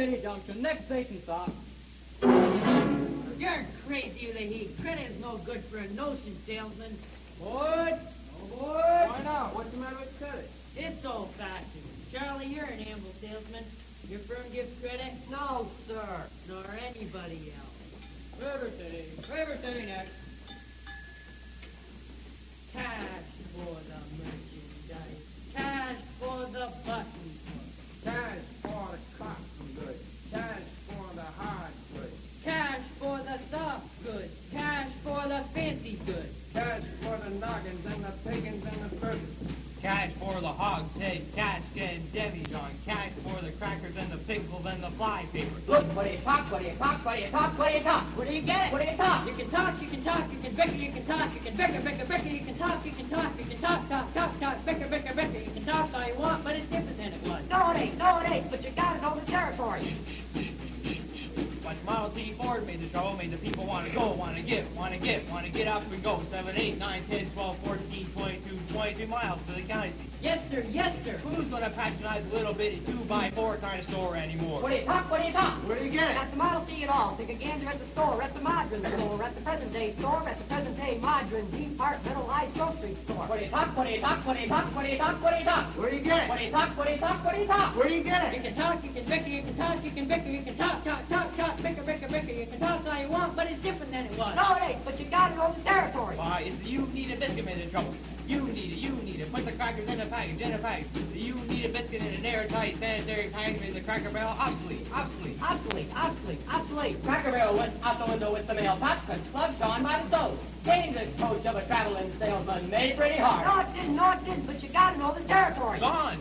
City Junction. Next station stop. You're crazy, you the heat. Credit is no good for a notion, salesman. Boyd! Oh, Boyd! Why not? What's the matter with credit? It's old-fashioned. Charlie, you're an amble salesman. Your firm gives credit? No, sir. Nor anybody else. River City. River City next. Cash for the merchandise. Cash for the button. Cash for the cotton goods. Cash for the hard goods. Cash for the soft goods. Cash for the fancy goods. Cash for the noggins and the piggins and the burgers. Cash for the hogshead, casket and demijohn. Cash for the crackers and the pickles and the fly paper. Look, what do you talk, what do you talk, what do you talk, what do you talk? Where do you get it? What do you talk? You can talk, you can talk, you can bicker, you can talk, you can bicker, bicker, bicker, you can talk, you can talk, you can talk, talk, bicker, bicker, bicker. You can talk all you want, but it's different than it was. No, it ain't, but you gotta know the territory. Much Model T Ford made the trouble, made the people want to go, want to get up and go. 7, 8, 9, 10, 12, 14, 22, 22 miles to the county seat. Yes, sir, yes, sir. Who's going to patronize a little bitty 2x4 kind of store anymore? What do you talk, what do you talk? Where do you get it? At the Model T at all. Take a gander at the store, at the Modern store, at the present day store, at the present day Modern departmentalized grocery store. What do you talk, what do you talk, what do you talk, what do you talk, what do you talk? Where do you get it? What do you talk, what do you talk, what do you talk? Where do you get You it? can talk, you can bicker, you can talk, you can bicker, you can talk, bicker, bicker, bicker. You can talk all you want, but it's different than it was. No, it ain't, but you gotta know the territory. Why, it's the you need a biscuit made the trouble. You need it. Put the crackers in a package, The you need a biscuit in an airtight sanitary package made the Cracker Barrel obsolete. Cracker Barrel went out the window with the mail box and plugged on by the stove. Getting the coach of a traveling salesman made pretty hard. No, it didn't, but you gotta know the territory. Gone.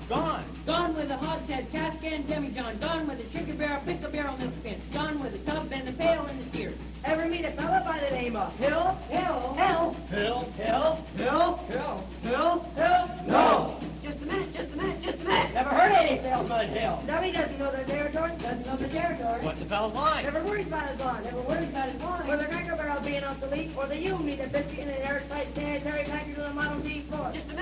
Gone with the hogshead, casket and demijohn. Gone with the chicken barrel, pickle barrel, milk bin. Gone with the tub and the pail and the steer. Ever meet a fella by the name of Hill? No. Just a minute. Never heard any salesman Hill. No, he doesn't know their territory. Doesn't know the territory. What's the fellow's line? Never worries about his line. Or the cracker barrel being obsolete, or the you need a biscuit in an airtight sanitary package with a Model T Ford. Just a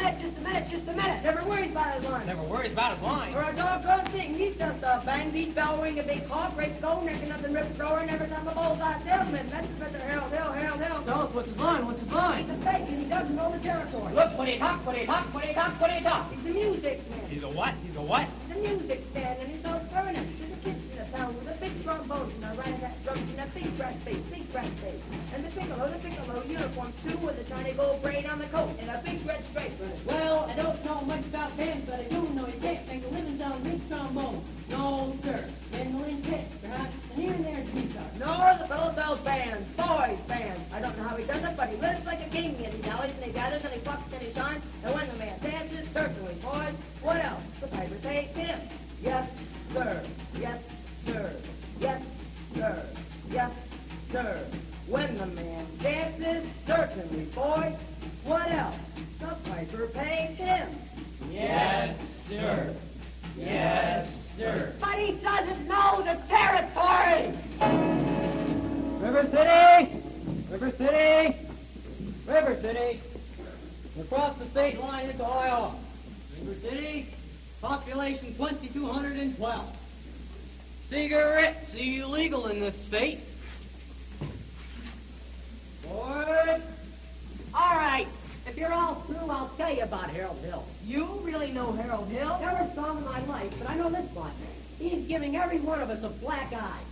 minute. Never worries about his line. Never worries about his line. Or a doggone thing. He's just a bang, beat, bell ring, a big hawk, great go, neck and nothing, rip thrower, never done the bullseye salesman. That's Professor Harold Hill. Tell us what's his line. He's a fake and he doesn't know the territory. Look, what do you talk? He's a music man. He's a what? He's a music stand and he sells furniture to the kids in the town with a big trombone and a right of that drum and a big brass bass. And the piccolo uniforms too with a shiny gold braid on the coat and a big red stripe. Well, I don't know much about bands, but I do know you can't make a living selling big trombone. No, sir. Mandolin pits, perhaps, and here and there's guitar. No, the fellow sells bands, boys bands. I don't know how he does it, but he lives like a king and he dallies and he gathers and he fucks and he shines. And when the man dances, certainly, boys, what else? The piper takes him. Yes, sir. When the man dances, certainly, boys, what else? The piper pays him. Yes, sir. But he doesn't know the territory. River City. Across the state line into Iowa. River City, population 2,212. Cigarettes illegal in this state. Boyd. All right. If you're all through, I'll tell you about Harold Hill. You really know Harold Hill? Never saw him in my life, but I know this much. He's giving every one of us a black eye.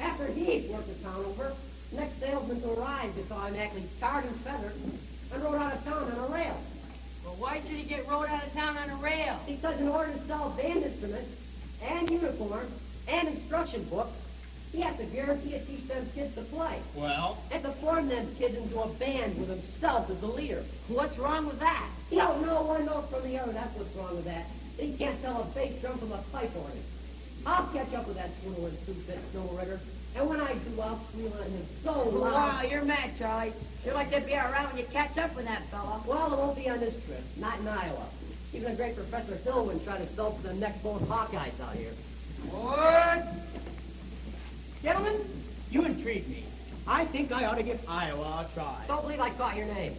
After he's worked the town over, the next salesman to arrive saw him actually tarred and feathered and rode out of town on a rail. Well, why should he get rode out of town on a rail? Because in order to sell band instruments and uniforms and instruction books, he has to guarantee to teach them kids to play. Well? And to form them kids into a band with himself as the leader. What's wrong with that? He don't know one note from the other. That's what's wrong with that. He can't tell a bass drum from a pipe organ. I'll catch up with that swindling two-bit snow rigger. And when I do, I'll squeal on him so loud. Wow, you're mad, Charlie. You're like to be around when you catch up with that fella. Well, it won't be on this trip. Not in Iowa. Even a great Professor Hillman tried to sell to the neck-bone Hawkeyes out here. Boyd. Gentlemen, You intrigue me. I think I ought to give Iowa a try. Don't believe I caught your name.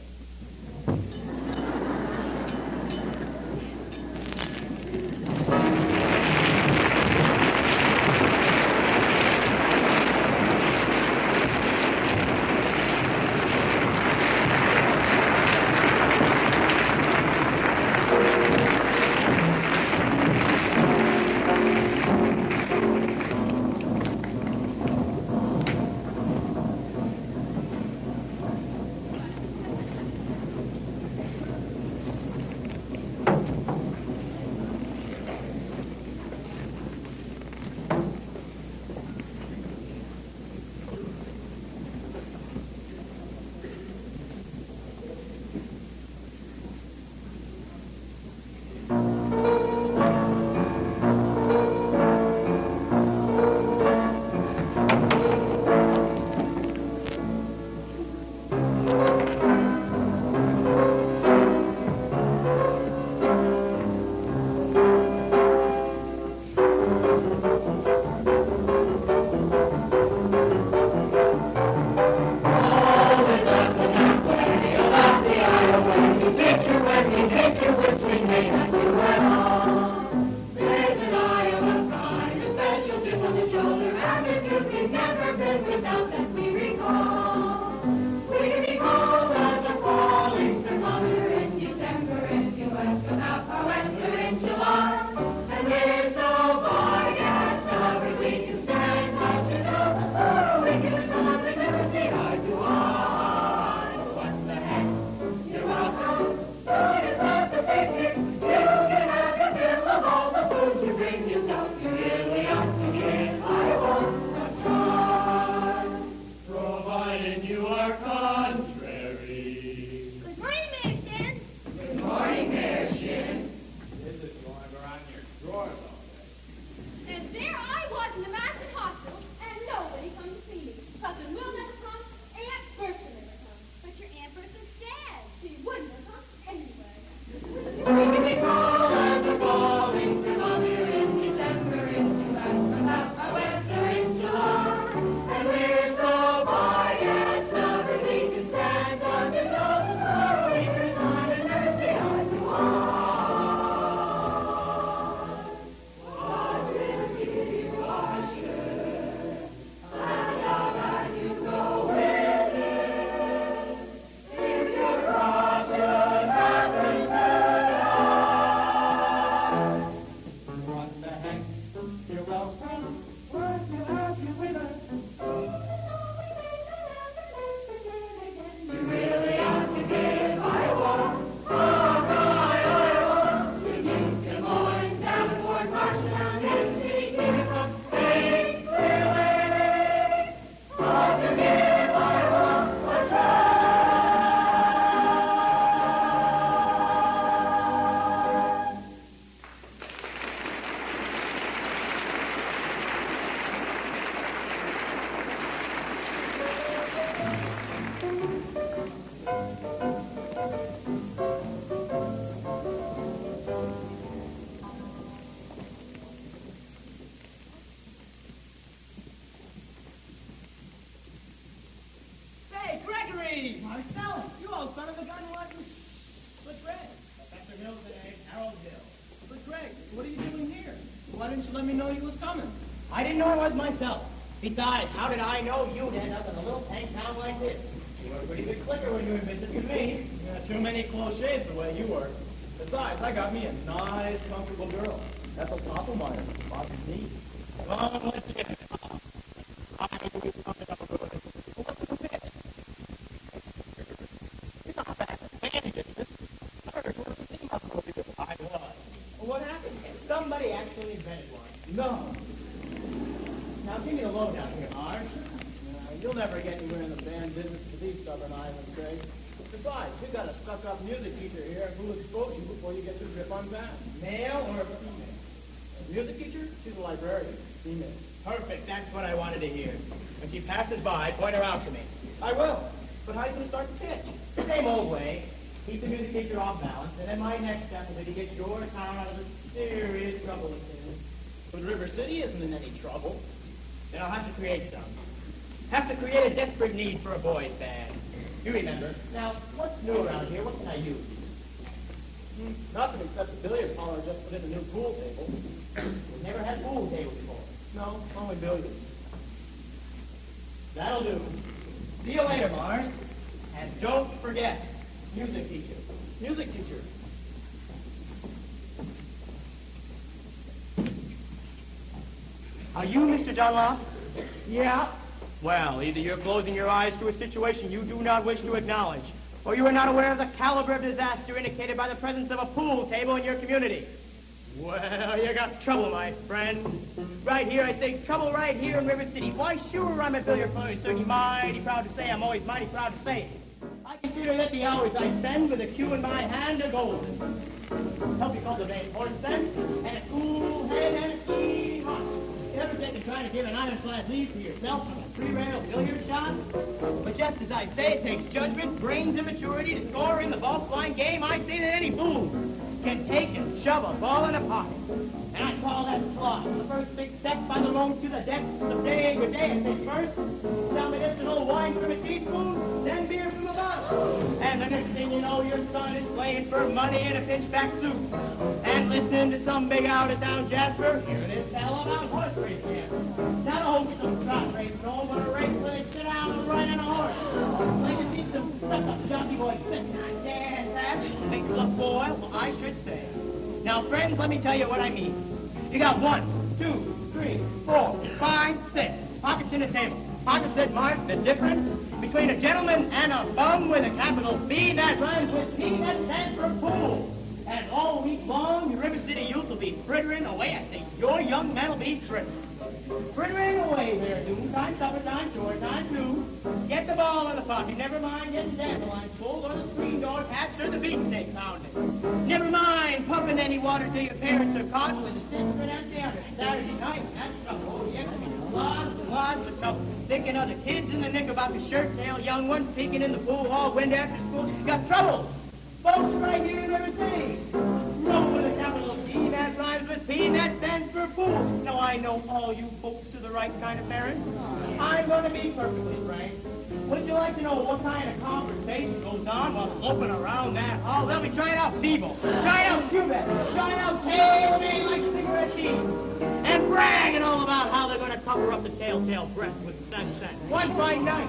Why didn't you let me know you was coming? I didn't know it was myself. Besides, how did I know you'd end up in a little tank town like this? You were a pretty good clicker when you were visiting me. Yeah, too many close shaves the way you were. Besides, I got me a nice, comfortable girl. That's a pop of mine. Lots of neat. Well, let's get it. I will be coming up with it. What's the pitch? You're not back in any business. Third, what's the steam up over you? I was. Well, what happened? Somebody actually invented one. No. Now, give me the lowdown here, Marge. You'll never get anywhere in the band business with these stubborn islands, Greg. Besides, we've got a stuck-up music teacher here who'll expose you before you get your grip on band. Male or female? A music teacher? She's a librarian. Female. Perfect. That's what I wanted to hear. When she passes by, point her out to me. I will. But how are you going to start the pitch? The same old way. Keep the music teacher off balance, and then my next step will be to get your town out of the serious trouble it's in. But River City isn't in any trouble. Then I'll have to create some. Have to create a desperate need for a boys' band. You remember. Now, what's new around here? What can I use? Nothing except a billiard parlor just put in a new pool table. We've never had pool table before. No, only billiards. That'll do. See you later, Mars. And don't forget, music teacher. Music teacher. Are you Mr. Dunlop? Yeah. Well, either you're closing your eyes to a situation you do not wish to acknowledge, or you are not aware of the caliber of disaster indicated by the presence of a pool table in your community. Well, you got trouble, my friend. Right here, I say trouble right here in River City. Why, sure, I'm a billiard player, certainly mighty proud to say. I'm always mighty proud to say it. I consider that the hours I spend with a cue in my hand are golden. Help you cultivate horse sense, and a cool head and a keen heart. You ever taken trying to give an ironclad lead for yourself on a three-rail billiard shot? But just as I say, it takes judgment, brains, and maturity to score in the ball-flying game. I say that any fool can take and shove a ball in a pocket. And I call that slot. The first big step by the road to the depths of day. Good day, I say first. Tell me this, an old wine from a teaspoon, then beer from a bottle. And the next thing you know, your son is playing for money in a pinchback suit. And listening to some big out-of-town Jasper, hearing his tell about horse racing. Not a wholesome trot race, no, but a race where they sit down and ride on a horse. Like to see some stuck-up jockey boys sitting on gas hatch. Makes look boil, well, I should say. Now, friends, let me tell you what I mean. You got 1, 2, 3, 4, 5, 6 pockets in a table. Pockets that mark the difference between a gentleman and a bum with a capital B that rhymes with P that stands for pool. And all week long, the River City youth will be frittering away. I say, your young men will be frittering. Frittering away there, noontime, supper time, shore time, too. Get the ball in the pocket. Never mind getting dandelions pulled or the screen door patched or the beefsteak pounded. Never mind pumping any water till your parents are caught with a cigarette empty on a Saturday night. That's trouble. Oh, yes, I mean, lots and lots of trouble. Thinking of the kids in the knickerbocker shirt tail, young ones peeking in the pool hall window after school. Got trouble. Folks right here in River City. Trouble with a capital G that rhymes with P that stands for pool. Now I know all you folks are the right kind of parents. I'm going to be perfectly frank. Would you like to know what kind of conversation goes on while loping around that hall? They'll be trying out Beeble, trying out Cubit, trying out K like cigarette teeth, and bragging all about how they're going to cover up the telltale breath with sunset. One fine night,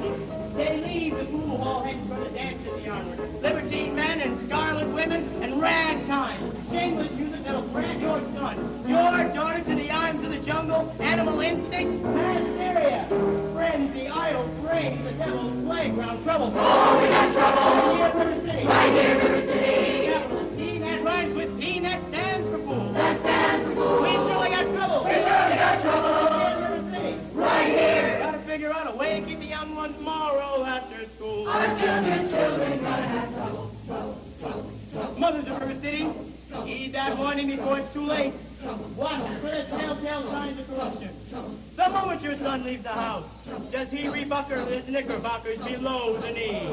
they leave the pool hall heading for the dance in the armory. Libertine men and scarlet women and ragtime. Shameless music that'll brand your son, your daughter to the arms of the jungle, animal instinct, mass hysteria, frenzy, idle praise, the devil's playground, trouble. Oh, we got trouble. Right here in River City. Right here in River City. Capital T that rhymes with P that stands for pool. That stands for pool. We surely got trouble. We surely got trouble. Right here in River City. Right here. Gotta figure out a way to keep the young ones moral after school. Our children's children gonna have trouble, trouble, trouble, trouble. Mothers of River City, heed that warning before it's too late. Watch for the telltale signs of corruption. The moment your son leaves the house, does he rebucker his knickerbockers below the knee?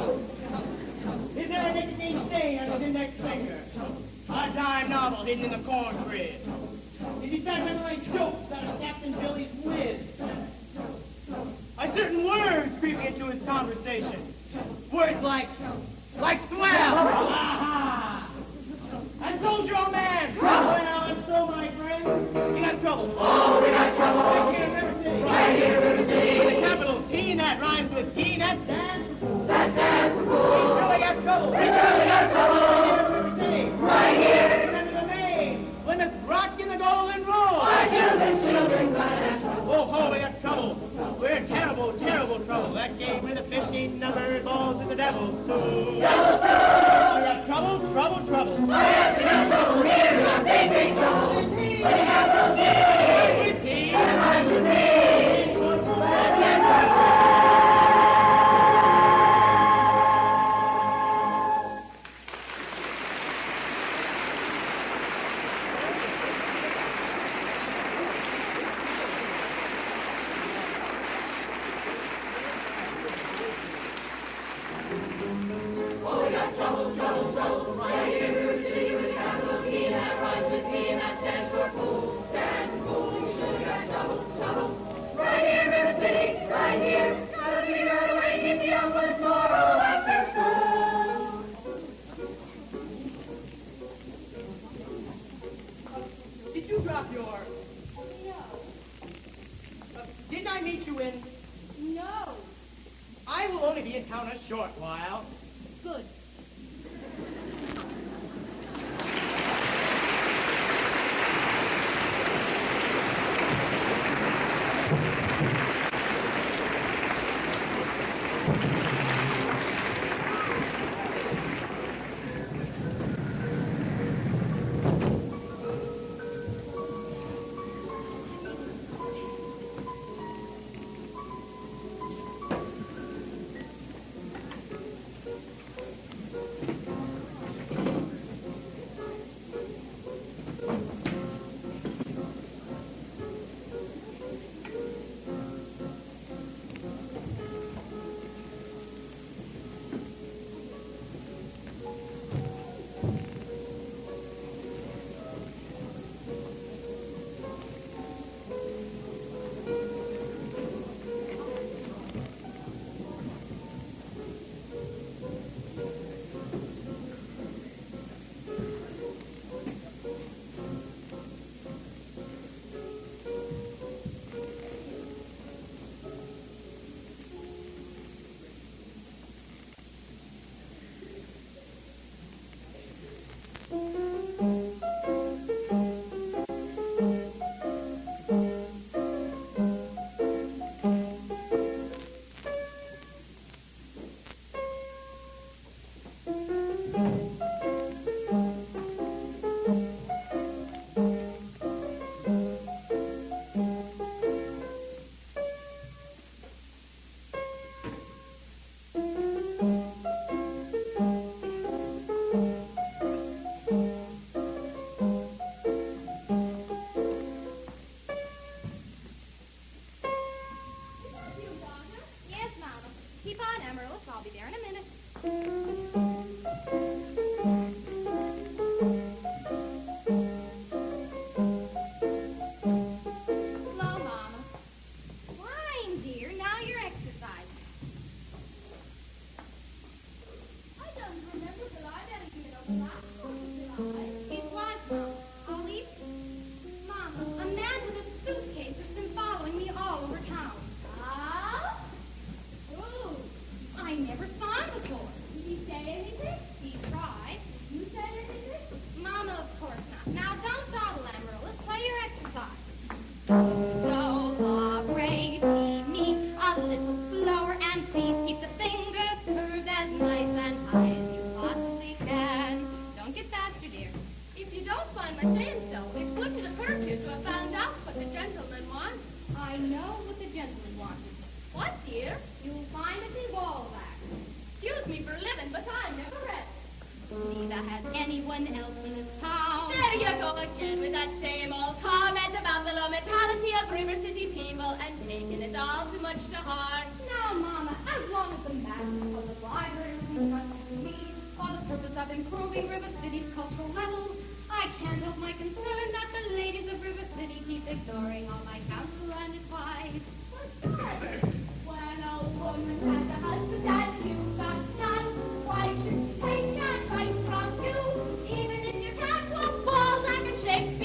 Is there a nicotine stain on his index finger? A dime novel hidden in the corn crib? Is he start memorizing jokes out of Captain Billy's whiz? Are certain words creeping into his conversation? Words like swell, aha! I told you, old man! Well, and so, my friend, you got trouble. Oh, we got trouble. Right here in River City. Right here in River City. With a capital T and that rhymes with P and that stands for fool. That stands for We fool. surely got trouble. We surely got trouble. River City. Right here. Remember the name. Plymouth Rock in the Golden Rule. Our children gonna have trouble. Oh, ho, we got trouble. We're in terrible, terrible trouble. That game with the 15 number balls to the devil, too. Devil's too. We got trouble, trouble, trouble. Oh, yes, we got trouble here. We got big, big trouble. When you have those With P. that rhymes with me. That stands for fool. Oh, we got trouble, trouble, trouble. Right here in River City with a capital T and that rhymes with P and that stands for fool. Stands for fool. You surely got trouble, trouble. Right here in River City, right here. Gotta figure out a way to get the young ones moral after school. Did you drop your... No. Didn't I meet you in... No. I will only be in town a short while. Good.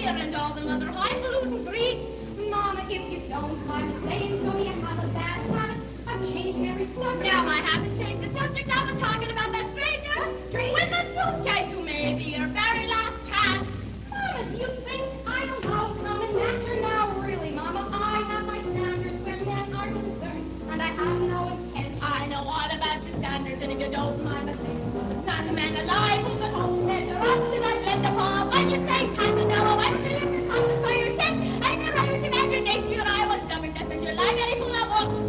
And all the other highfalutin Greek knows my mistake. Not a man alive who could hold his head or up to not lend a paw. When you say time to know, when you live to come to fire set, and the writer's imagination, you and I was stubborn, messenger, like any fool that walks.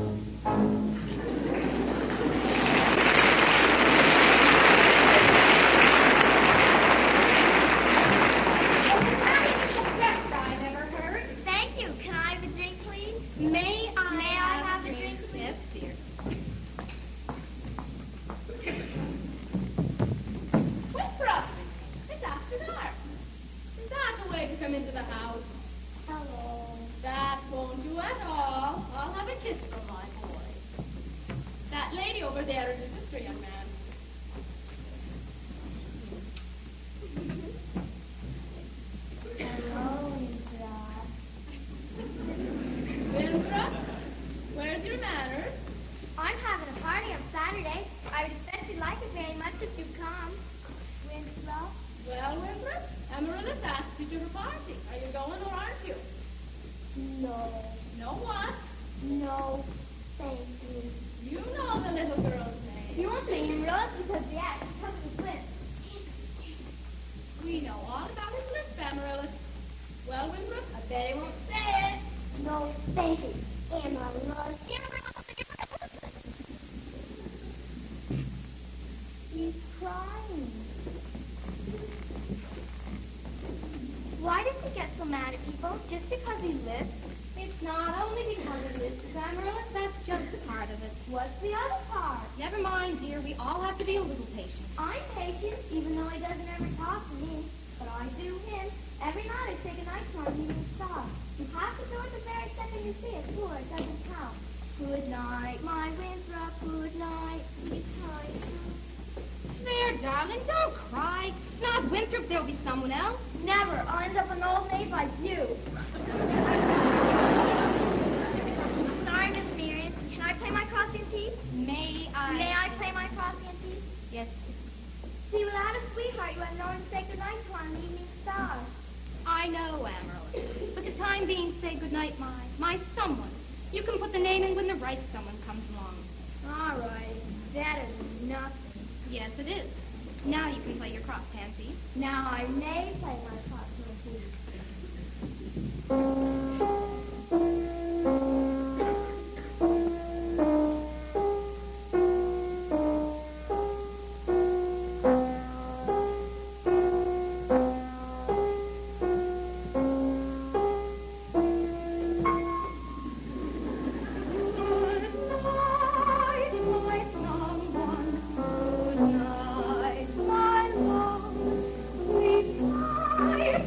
Thank you. Can I have a drink, please? May I have a drink, please? Yes, dear. Winthrop! It's after dark. Is that a way to come into the house? Hello. That won't do at all. I'll have a kiss from my boy. That lady over there is your sister, young man. Hello, Winthrop. Winthrop? Where's your manners? I'm having a party on Saturday. I would especially like it very much if you'd come. Winthrop? Well, Winthrop, Amaryllis asked you to her party. Are you going or aren't you? No. No what? No, thank you. You know the little girl's name. You won't say Amaryllis because the act comes with lips. We know all about his lips, Amaryllis. Well, Winthrop, I bet he won't say it. No, thank you. Amaryllis. He's crying. Why does he get so mad at people? Just because he lisps? It's not only because he lisps, Amaryllis. That's just part of it. What's the other part? Never mind, dear. We all have to be a little patient. I'm patient, even though he doesn't ever talk to me. But I do him. Every night I say goodnight to him and he stops. You have to do it the very second you see it, or it doesn't count. Good night, my Winthrop. Good night, sweet time. There, darling, don't cry. Not Winthrop, there'll be someone else. Never. I'll end up an old maid like you. Sorry, Miss Marian. Can I play my crossing piece? May I? May I play my crossing piece? Yes. See, without a sweetheart, you have no one to say goodnight to on an evening star. I know, Amaryllis. For the time being, say goodnight, my someone. You can put the name in when the right someone comes along. All right. That is nothing. Yes, it is. Now you can play your crosshand piece. Now I may play my crossing piece. Good night, my love. Sweet night.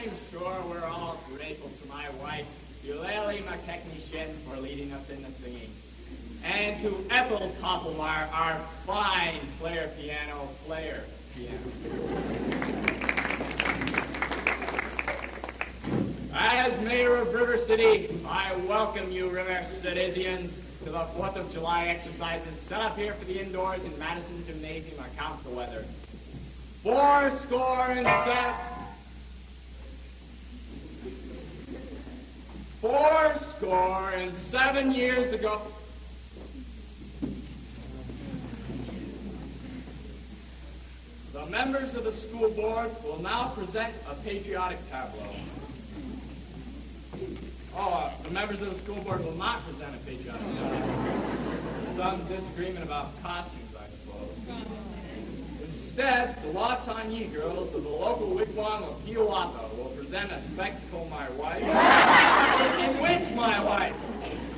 I'm sure we're all grateful to my wife, Eulalie McKechnie-Shin, for leading us in the singing. And to Ethel Toppelmeyer, our fine player piano. As mayor of River City, I welcome you, River Citizens, to the 4th of July exercises set up here for the indoors in Madison Gymnasium. I count the weather. 407 years ago. The members of the school board will now present a patriotic tableau. The members of the school board will not present a patriotic tableau. Some disagreement about costumes, I suppose. Instead, the Watanye girls of the local wigwam of Hiawatha will present a spectacle, my wife, in which my wife,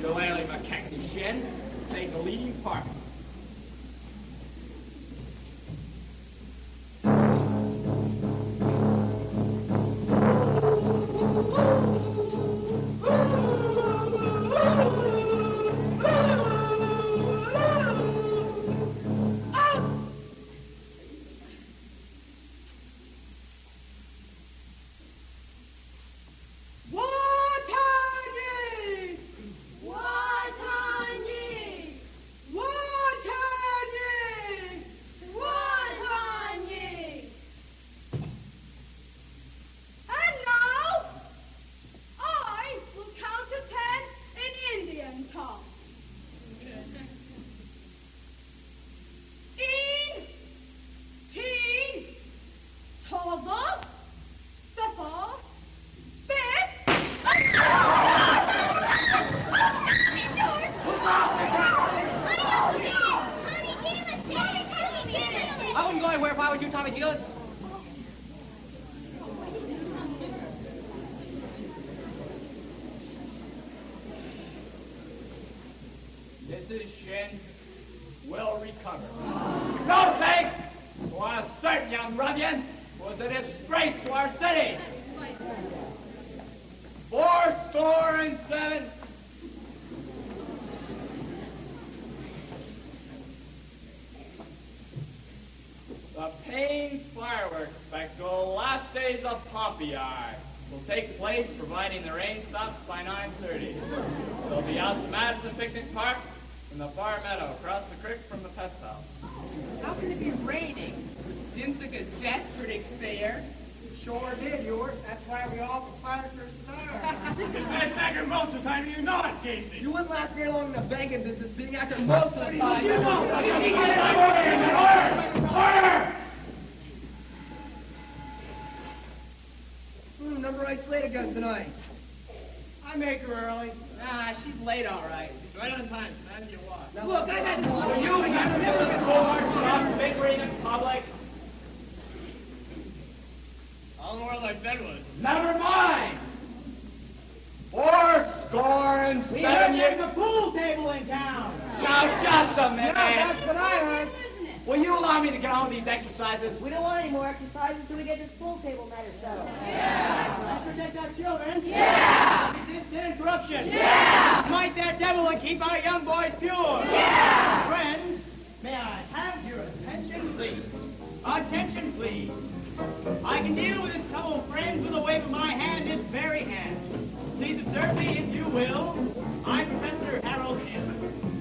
Eulalie McKechnie-Shin, will take a leading part. Mrs. Shin will recover. No thanks to a certain young ruffian who was a disgrace to our city. 407. The Payne's fireworks spectacle, last days of Pompeii, will take place providing the rain stops by 9:30. They'll be out to Madison Picnic Park in the far meadow across the creek from the pest house. How can it be raining? Didn't the Gazette predict fair? Sure did, yours. That's why we all applied for a star. That's after most of the time, you know it, Casey. You wouldn't last very long in the begging business, being after most of the time. Order! Number 8's late again tonight. I make her early. Nah, she's late all right. It's right on time. It's time you walk. Now, look, I got to You got to live with some bickering in public. All the world I said was. Never mind. 407 years. There's a pool table in town. Now, just a minute. That's what I heard. Will you allow me to get on with these exercises? We don't want any more exercises until we get this pool table matter settled. Let's protect our children. Yeah. Resist interruption. Yeah. Smite that devil and keep our young boys pure. Yeah. Friends, may I have your attention, please? Attention, please. I can deal with this trouble, friends, with a wave of my hand, this very hand. Please observe me, if you will. I'm Professor Harold Hill,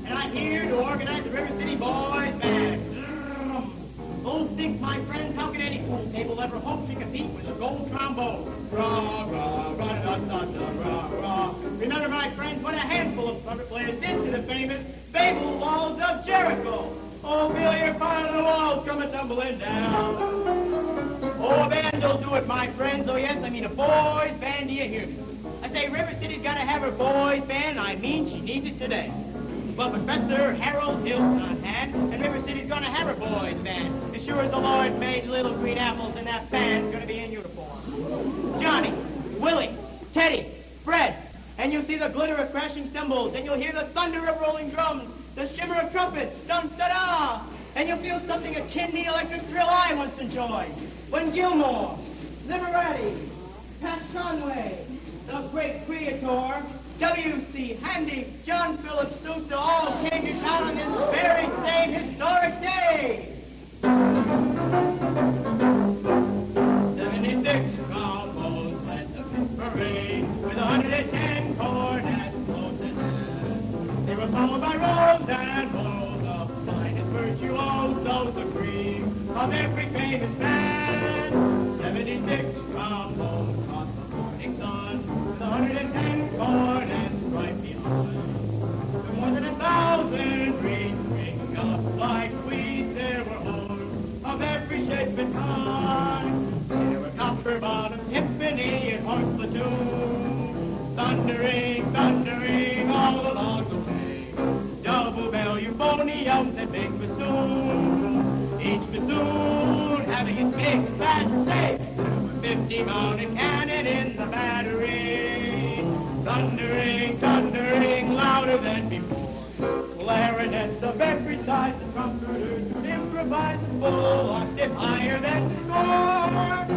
and I'm here to organize the River City Boys Band. Oh, think, my friends, how can any pool table ever hope to compete with a gold trombone? Rah, rah, rah, da, da, da, rah, rah. Remember, my friends, what a handful of trumpet players did to the famous Babel Walls of Jericho. Oh, feel your part of the walls come a-tumbling down. Oh, a band will do it, my friends. Oh, yes, I mean a boys' band. Do you hear me? I say River City's got to have her boys' band. I mean she needs it today. Well, Professor Harold Hill's on hand, and River City's going to have her boys' band. As sure as the Lord made little green apples, and that band's going to be in uniform. Johnny, Willie, Teddy, Fred, and you'll see the glitter of crashing cymbals, and you'll hear the thunder of rolling drums, the shimmer of trumpets, dun-da-da, and you'll feel something akin to the electric thrill I once enjoyed when Gilmore, Liberati, Pat Dandy, Handy, John Philip Sousa all came to town on this very same historic day. 76 cowboys led the big parade with 110 cornets close at hand. They were followed by rows and rows of finest virtuosos, the cream of every famous band. 76 trombones caught the morning sun with 110 cornets right behind. With more than 1,000 reeds ringing up like weeds, there were horns of every shape and kind. There were copper-bottom timpani and horse platoon, thundering, thundering all along the way. Double bell euphoniums and big bassoons, each bassoon having its big fat say. There were 50 mounted cannon in the battery, thundering, thundering louder than before. Clarinets of every size, the trumpeters would improvise a full octave higher than score.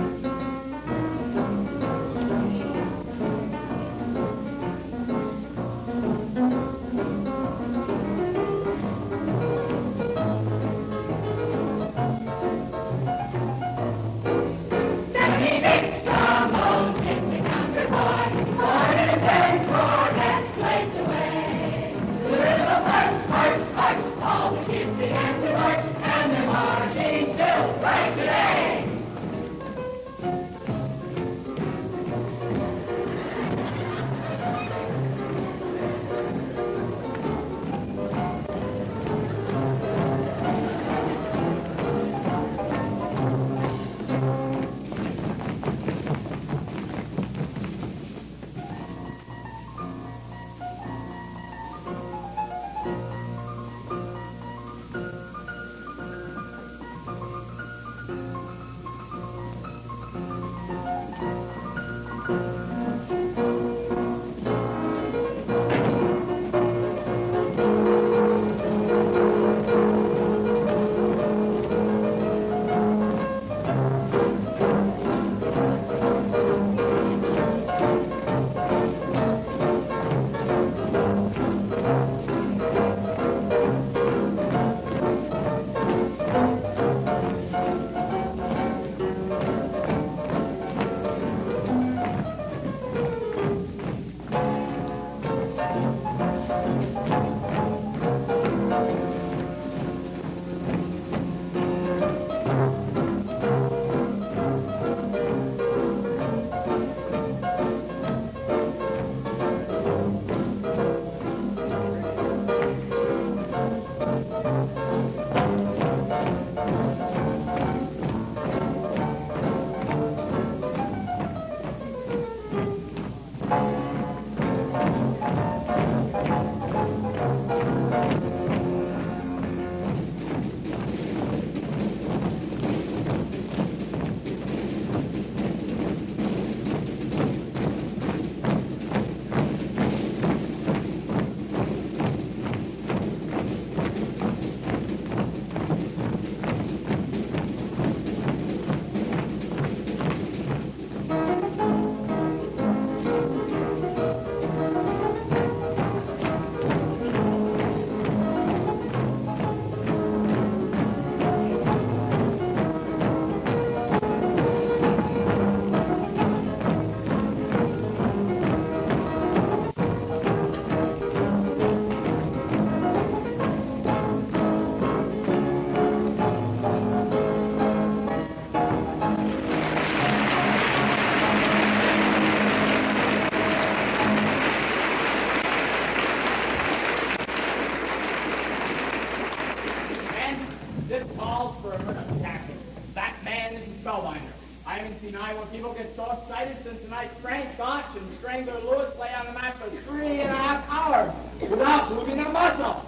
People get so excited since the night Frank Gotch and Strangler Lewis lay on the mat for 3.5 hours without moving a muscle.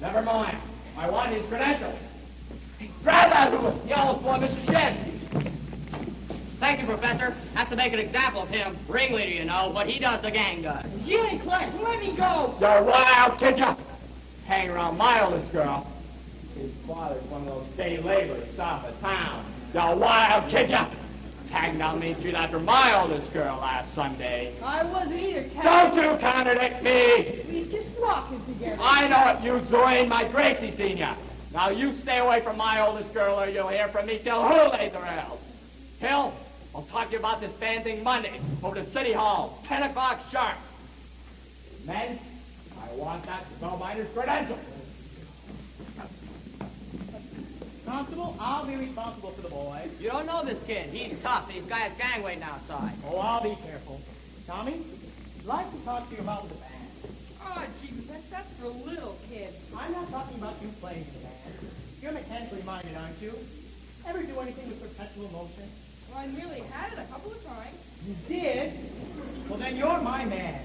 Never mind. I want his credentials. Grab that hoop, yellow for Mr. Shen. Thank you, Professor. Have to make an example of him. Ringleader, you know, what he does, the gang does. Gee, Clark, let me go. You're wild, kid ya. Hang around my oldest girl. His father's one of those day laborers south of town. You're wild, kid ya. tagging down Main Street after my oldest girl last Sunday. I wasn't either, Don't you contradict me! He's just walking together. I know it, you Zoe, my Gracie senior. Now you stay away from my oldest girl or you'll hear from me till who lays the rails. Hill, I'll talk to you about this band thing Monday over to City Hall, 10 o'clock sharp. Men, I want that spellbinder's credential. Constable, I'll be responsible for the boy. You don't know this kid. He's tough. He's got his gang waiting outside. Oh, I'll be careful. Tommy, I'd like to talk to you about the band. Oh, gee, that's for little kids. I'm not talking about you playing in the band. You're mechanically minded, aren't you? Ever do anything with perpetual motion? Well, I nearly had it a couple of times. You did? Well, then you're my man.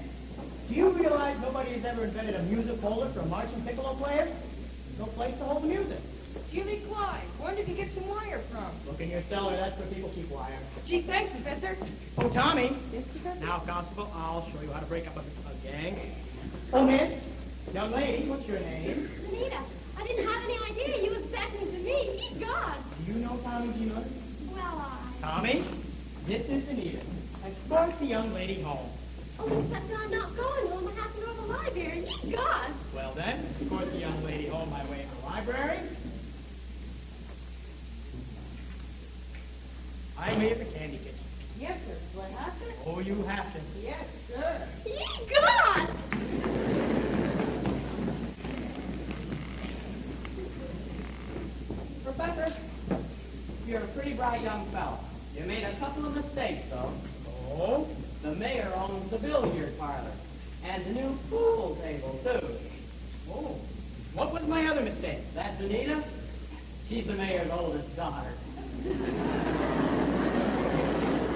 Do you realize nobody has ever invented a music holder for a marching piccolo player? No place to hold the music. Jimmy Klein, where did you get some wire from? Look in your cellar, that's where people keep wire. Gee, thanks, Professor. Oh, Tommy. Yes, Professor? Now, Constable, I'll show you how to break up a gang. Oh, miss. Young lady, what's your name? Anita, I didn't have any idea you was beckoning to me. Ye God. Do you know Tommy G. Well, Tommy, this is Anita. Escort the young lady home. Oh, except I'm not going home. I have to go to the library. Ye God. Well then, escort the young lady home by way of the library. I'm here at the candy kitchen. Yes, sir. Do I have to? Oh, you have to. Yes, sir. Ye God. Professor, you're a pretty bright young fellow. You made a couple of mistakes, though. Oh? The mayor owns the billiard parlor. And the new pool table, too. Oh. What was my other mistake? That's Anita. She's the mayor's oldest daughter.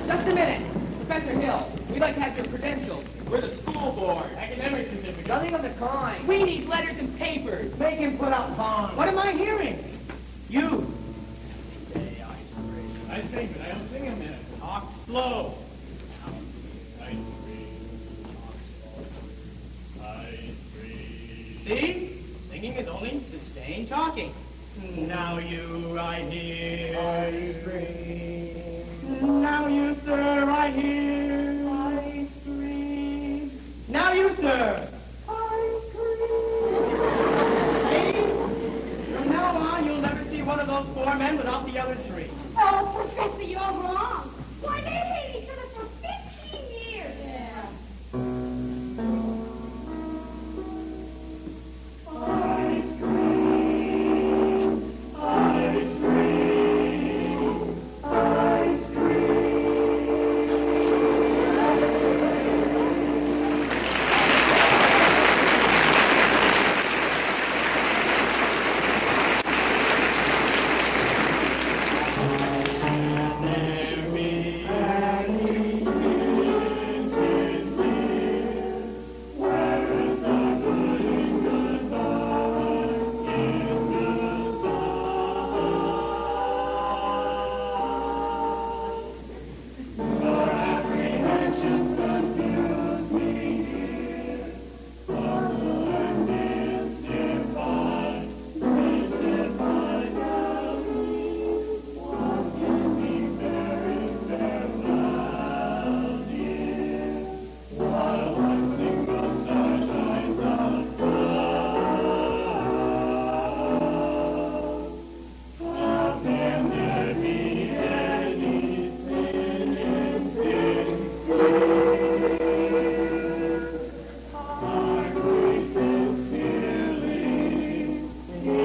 Just a minute. Professor Hill, we'd like to have your credentials. We're the school board, academic certificate. Nothing of the kind. We need letters and papers. Make him put up bonds. What am I hearing? You. Say ice cream. I think, but I don't sing a minute. Talk slow. Ice cream. Ice cream. See? Singing is only sustained talking. Now you right here. Ice cream. Now you, sir, right here. Ice cream. Now you, sir. Ice cream. See? From now on, you'll never see one of those four men without the other three. Oh, Professor, you're wrong. Why, they hate each other for 15 years. Yeah. Ice cream. Ice cream. Ice cream. There be any sisters here. Where is the good in goodbye? In goodbye. Your apprehensions confuse me here. Puzzle mystified, mystified now me. What can be very farewell, dear? While one single star shines out how can there be any sincere? Are we sincerely in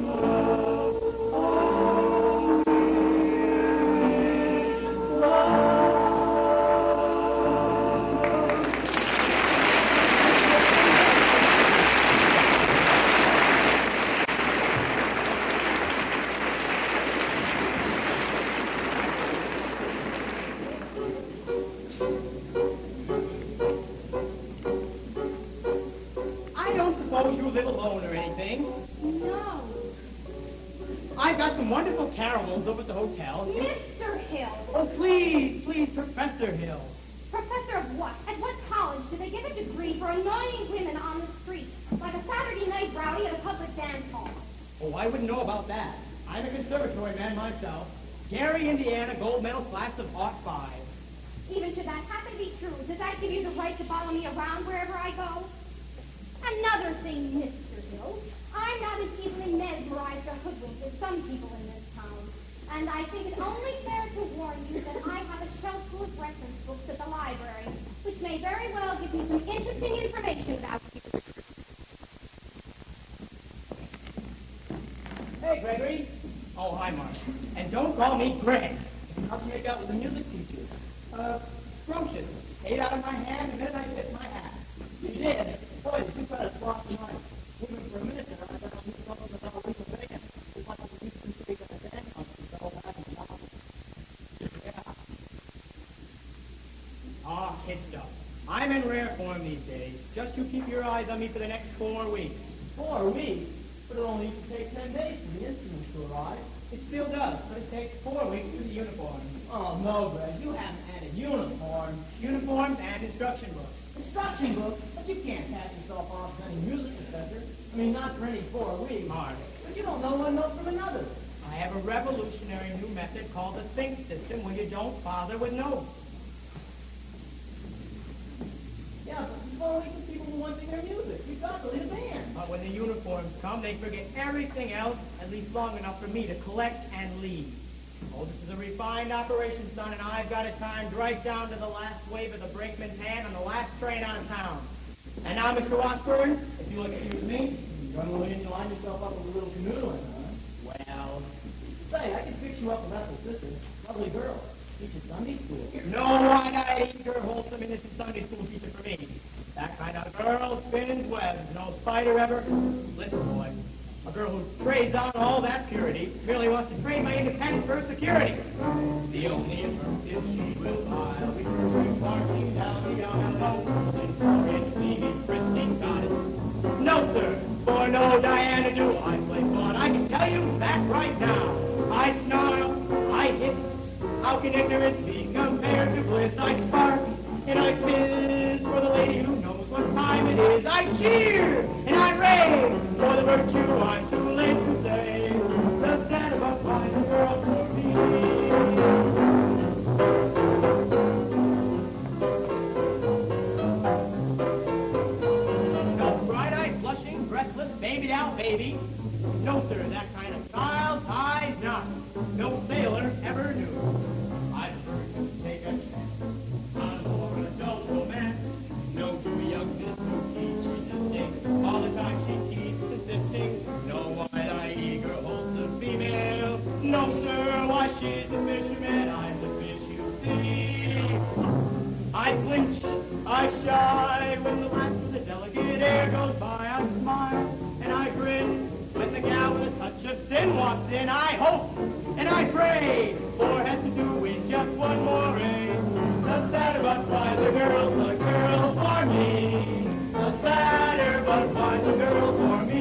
love? Oh, in love. I don't suppose you live alone or anything. No. I've got some wonderful caramels over at the hotel. Mr. Hill. Oh, please, please, Professor Hill. Professor of what? At what college do they give a degree for annoying women on the street, like a Saturday night rowdy at a public dance hall? Oh, I wouldn't know about that. I'm a conservatory man myself. Gary, Indiana, gold medal, class of '05. Even should that happen to be true, does that give you the right to follow me around wherever I go? Another thing, Mr. Hill, I'm not as easily mesmerized or hoodwinked as some people in this town. And I think it's only fair to warn you that I have a shelf full of reference books at the library, which may very well give me some interesting information about you. Hey, Gregory. Oh, hi, Mark. And don't call me Greg. How'd you make out with the music teacher? Scrumptious. Ate out of my hand, and then I bit my hat. You did. Boy, did you better swap the line. Even for a minute there, I thought you were talking about a week of bacon. It's like you used to take a dance on the whole time. Yeah. Ah, kid stuff. I'm in rare form these days. Just you keep your eyes on me for the next 4 weeks. 4 weeks? But it only used to take 10 days for the instruments to arrive. It still does, but it takes 4 weeks for the uniforms. Oh, no, Greg, you haven't added uniforms. Uniforms and instruction books. Instruction books? But you can't pass yourself off as any music professor. I mean, not for any 4 weeks. Mars. But you don't know one note from another. I have a revolutionary new method called the think system where you don't bother with notes. Yeah, but you've only for people who want to hear music. You've got to lead a band. But when the uniforms come, they forget everything else, at least long enough for me to collect and lead. Oh, this is a refined operation, son, and I've got it timed right down to the last wave of the brakeman's hand on the last train out of town. And now, Mr. Washburn, if you'll excuse me, run away and you line yourself up with a little canoodling, huh? Well, say, I can fix you up with that little sister. Lovely girl. Teaches Sunday school. No wide-eyed, eager, wholesome, innocent Sunday school teacher for me. That kind of girl spins webs, no spider ever. Listen, boy, a girl who trades on all that purity merely wants to trade my independence for her security. The only affirmative she will file before she marching down the aisle in glorious, gleaming, pristine goddess. No, sir, for no Diana do I play God. I can tell you that right now. I snarl, I hiss. How can ignorance be compared to bliss? I spark and I fizz for the lady who knows what time it is. I cheer and I rave for the virtue I'm too late to say. The Santa Barbara finds a girl for me. No bright-eyed, blushing, breathless, babied out baby. No, sir, that kind of child ties knots. No sailor ever knew. I prefer to take a chance on a more adult romance. No gooey youngness who keeps resisting. All the time she keeps insisting. No wide-eyed, eager, wholesome female. No, sir, why she's the fisherman. I'm the fish you see. I flinch, I shy when the last of the delicate air goes by. I smile and I grin when the gal with a touch of sin walks in. I hope and I pray, for it has to do with just one more ray. The sadder but wiser girl for me. The sadder but wiser girl for me.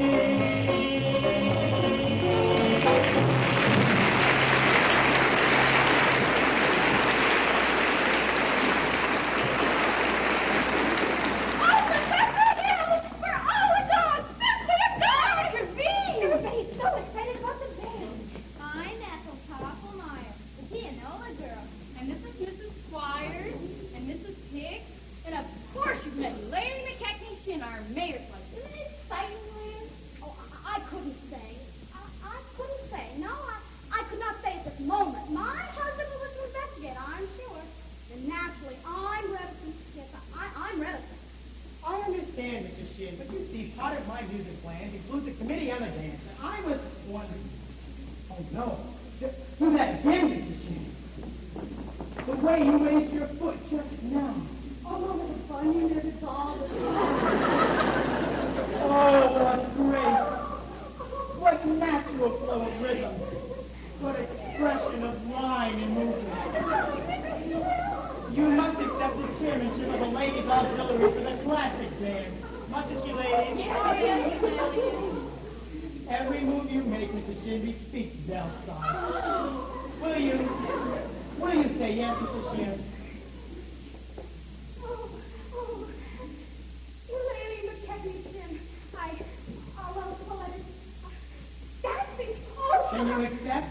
Can you accept?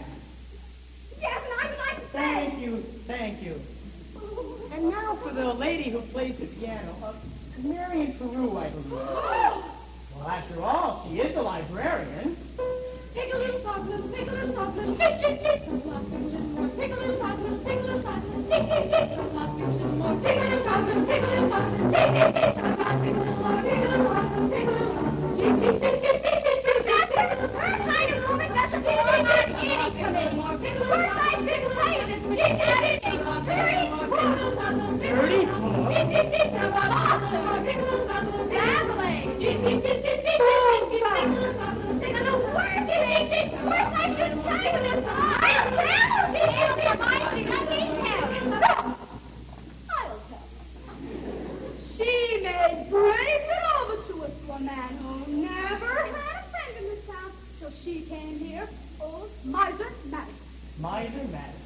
Yes, and I for the lady who plays the piano. Marian Peru, I believe. Well, after all, she is the librarian. Pick a little talk, little, pick a little talk, little, tick, tick, tick. Pick a little more, pick a little talk, little, pick a little talk, little, tick, tick, tick. Pick a little more, pick a little talk, little, pick a little talk, little, tick, tick, tick. Pick a little more, pick a little talk, little, pick a little talk, tick, tick, tick, tick, tick, tick, tick. First night of moving, that's a big one. Any committee. First night, big play of it. Tick, tick, tick, tick. 34. Tick, tick, tick. Pick a little talk, little, family. Tick, tick, tick, tick, tick, tick, tick. Pick a little talk, little, pick a little work it, ain't it? First I should tell you this. I'll tell you. It'll be a mighty lucky tell you. I'll tell you. She made brave it over to us to a man who never had a friend in this town till she came here. Old Miser Madison. Miser Madison.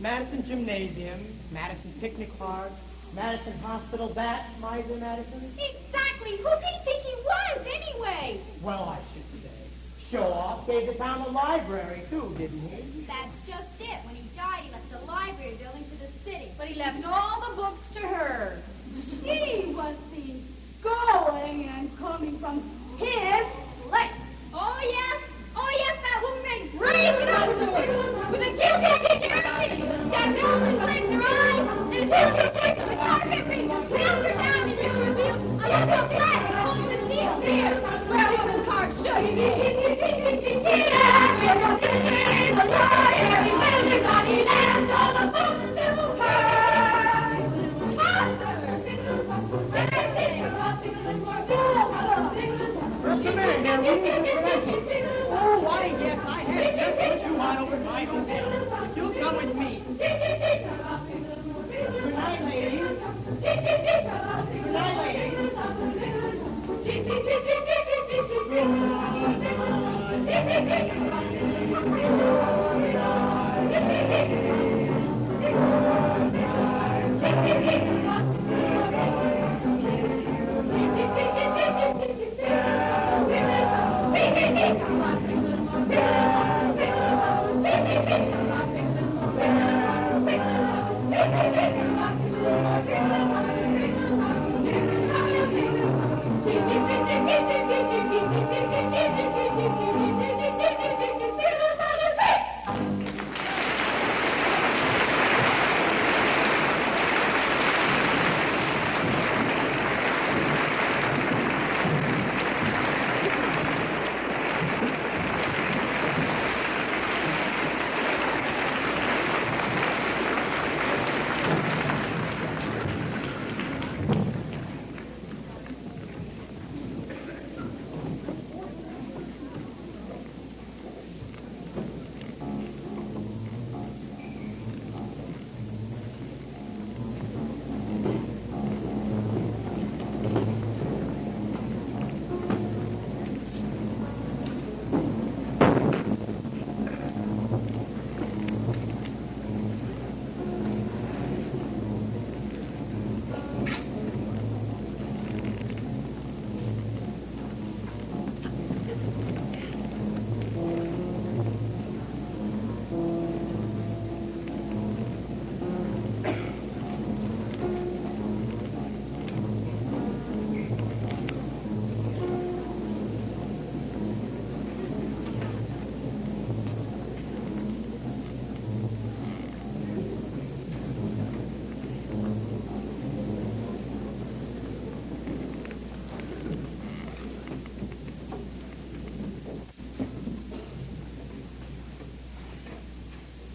Madison Gymnasium, Madison Picnic Park, Madison Hospital, that Miser Madison? Exactly. Who did he think he was, anyway? Well, I should say. Show off gave the town a library, too, didn't he? That's just it. When he died, he left the library building to the city. But he left all the books to her. She was seen going and coming from his place. Oh, yes, that woman made brave it over to her. With a guilty guarantee. She had bills and blinks in her eyes, and a tail to flick of a carpet ring. Tails her down, and you reveal a little flag and holding the seal. Here, where woman's heart should be. The library building got he left all the books to her. Come in here, will you? Oh, why, yes, I have just what you want over at my hotel. You'll come with me. Good night, ladies. Good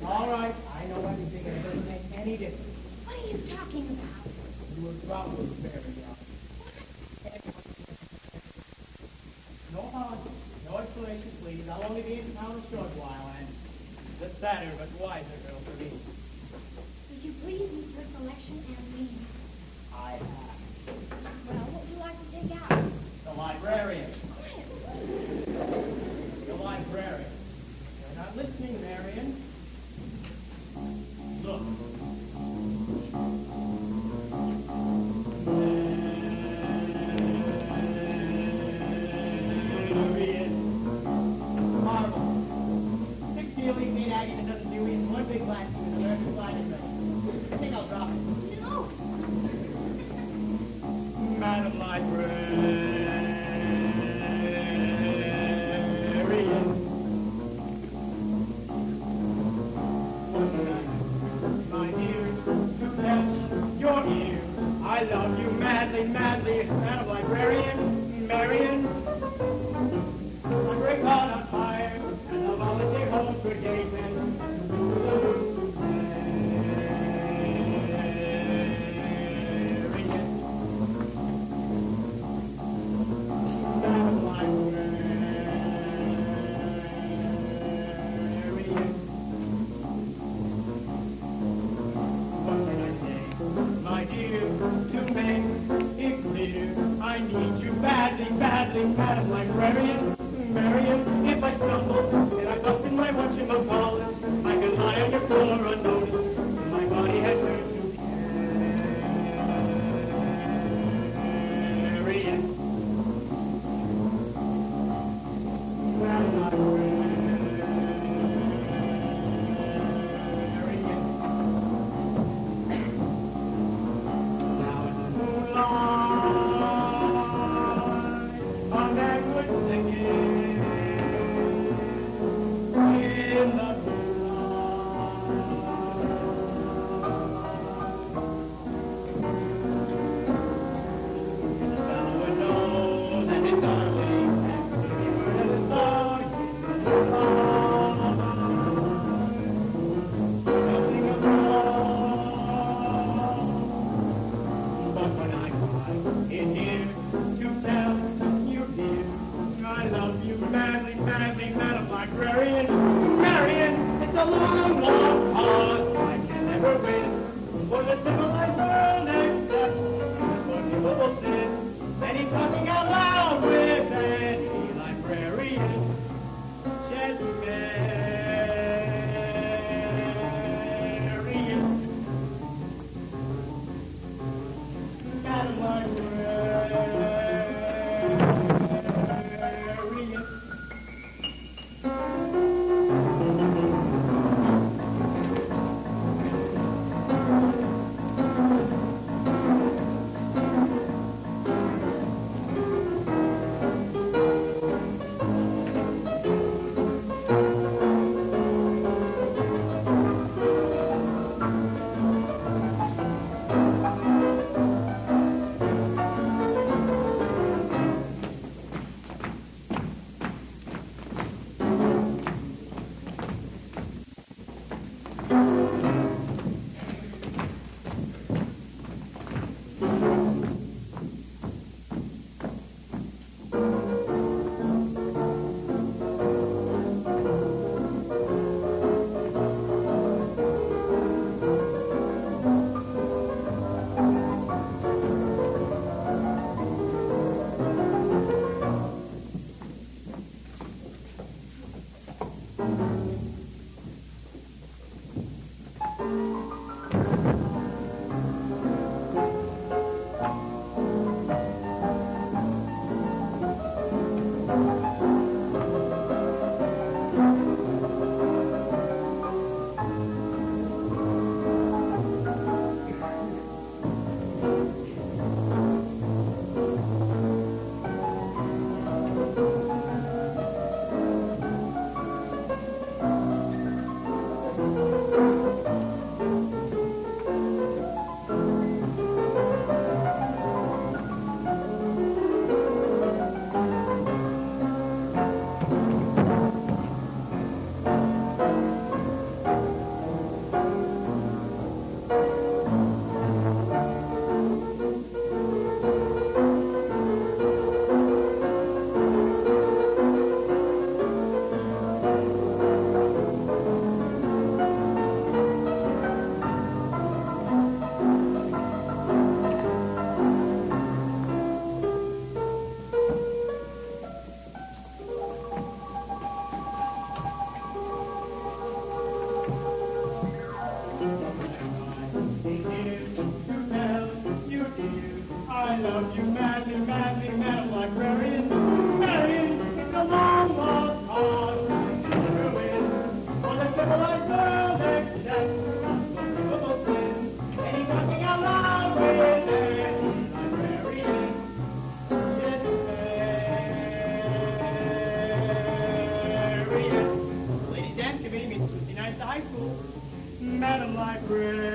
All right, I know everything, and it doesn't make any difference. What are you talking about? You were probably very young. No apologies, no explanation, please. I'll only be in town a short while, and the sadder but wiser girl for me. Would you please leave her collection and leave? I have. Well, what would you like to take out? The librarian. Quiet. The librarian. You're not listening, Marian. Look. Marble. 6 dealing, 8 agate, and doesn't do in one big black thing, and the rest is sliding red. I think I'll drop it. No, I love you madly, madly, Madam Librarian, Marian. I'm very caught on fire, and the volunteer home brigade men. Madam Librarian. What can I say, my dear, to make it clear? I need you badly, badly, Madam Librarian, Marian. If I stumble and I bust in my whatchamacallit, I can lie on your floor unnoticed. My body has turned to Marian. Madam Librarian. Now in the moonlight, a man would sing it. In the fellow would know that his darling had every word of his song. Nothing of love. But when I cry in here to tell you, dear, I love you madly, madly, Madam Librarian, Marian. It's a long lost cause I can never win for the civilized world except unforgivable sin. Any talking out loud with any librarian, just Marian. Madam Librarian. I love you madly, madly, Madam Librarian, Marian. It's a long lost cause I can never win for the civilized world except unforgivable sin. Any talking out loud with any librarian, yes, Marian. The ladies' dance committee meets Tuesday night at the high school. Madam Librarian.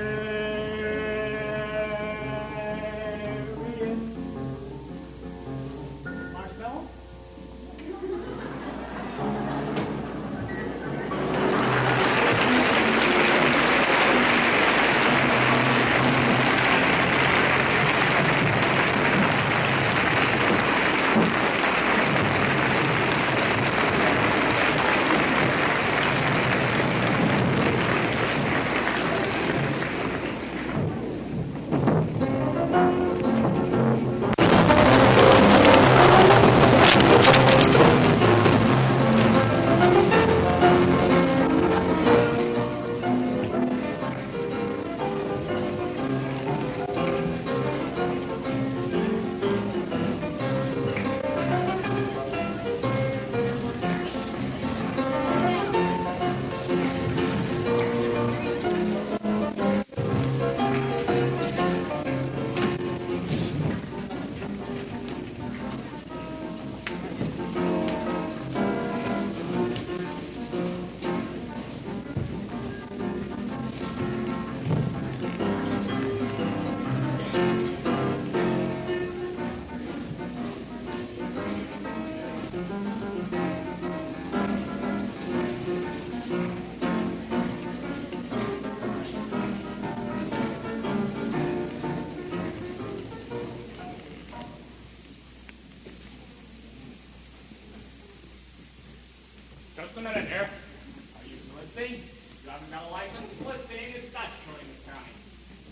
Just a minute here. Are you soliciting? You haven't got a license. Soliciting is statutory in this county.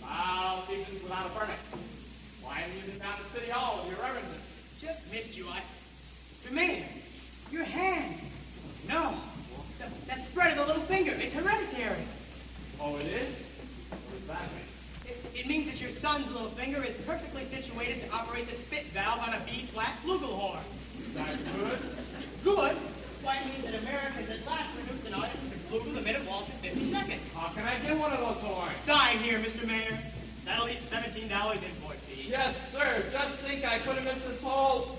Well, seasons without a permit. Why haven't you been down to City Hall with your references? Just missed you. Mr. Mayor, your hand. No. That spread of the little finger. It's hereditary. Oh, it is? What does that mean? It means that your son's little finger is perfectly situated to operate the spit valve on a B-flat flugelhorn. Is that good? Good? Why, it means that America's at last reduced an item to flugel the minute waltz in 50 seconds. How can I get one of those horns? Sign here, Mr. Mayor. That'll be $17 import fee. Yes, sir. Just think I could have missed this whole...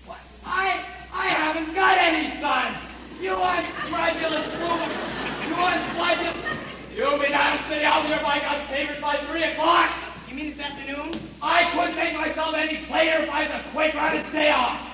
What? I haven't got any son! You unscrupulous fool! You unscrupulous... You'll be down to City Hall with your bike on papers by 3 o'clock! You mean this afternoon? I couldn't make myself any plainer if I was a Quaker on his day off!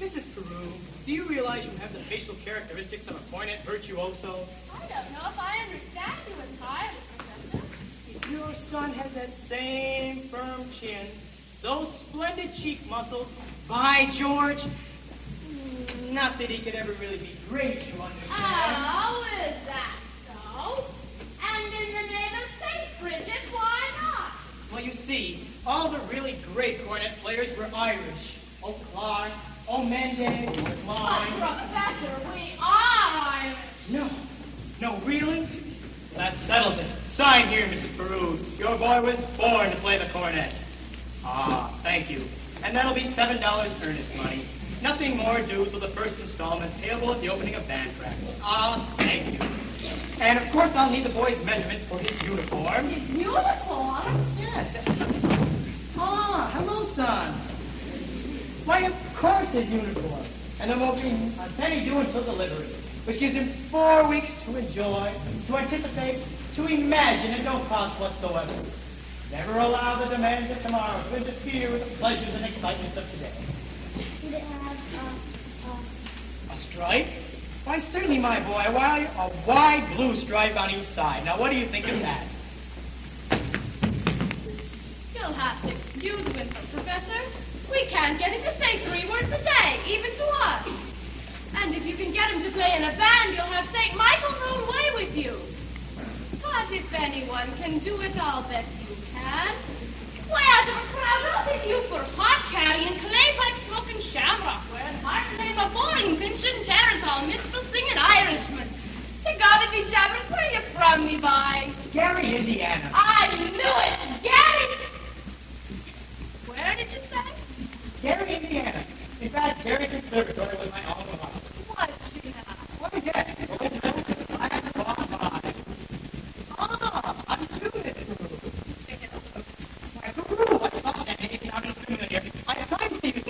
Mrs. Peru, do you realize you have the facial characteristics of a cornet virtuoso? I don't know if I understand you entirely, Professor. If your son has that same firm chin, those splendid cheek muscles, by George, not that he could ever really be great, you understand. Oh, is that so? And in the name of St. Bridget, why not? Well, you see, all the really great cornet players were Irish. Oh, Clark, oh, Mendez, oh, But, Klein. Professor, we are Irish. No, really? That settles it. Sign here, Mrs. Peru. Your boy was born to play the cornet. Ah, thank you. And that'll be $7 earnest money. Nothing more due till the first installment, payable at the opening of band practice. Ah, thank you. And of course I'll need the boy's measurements for his uniform. His uniform? Yes. Ah, hello, son. Why, of course his uniform. And there won't be a penny due until delivery, which gives him 4 weeks to enjoy, to anticipate, to imagine at no cost whatsoever. Never allow the demands of tomorrow to interfere with the pleasures and excitements of today. Did it have, A stripe? Why, certainly, my boy. A wide blue stripe on each side. Now, what do you think of that? You'll have to excuse Winthrop, Professor. We can't get him to say 3 words a day, even to us. And if you can get him to play in a band, you'll have St. Michael's own way with you. But if anyone can do it, I'll bet you can. Why, out of a crowd, I'll pick you for hot carrying, clay pipe smoking, shamrock wearing, heart name a boring, pinchin', terrace hall, minstrel singing Irishman. To God be jabbers, where are you from, me boy? Gary, Indiana. I knew it! Gary! Where did you say? Gary, Indiana. In fact, Gary Conservatory was my alma mater. What you have? What is that? I have gone by. Ah, I'm doing it. I thought that name sounded familiar. I'm trying to see you.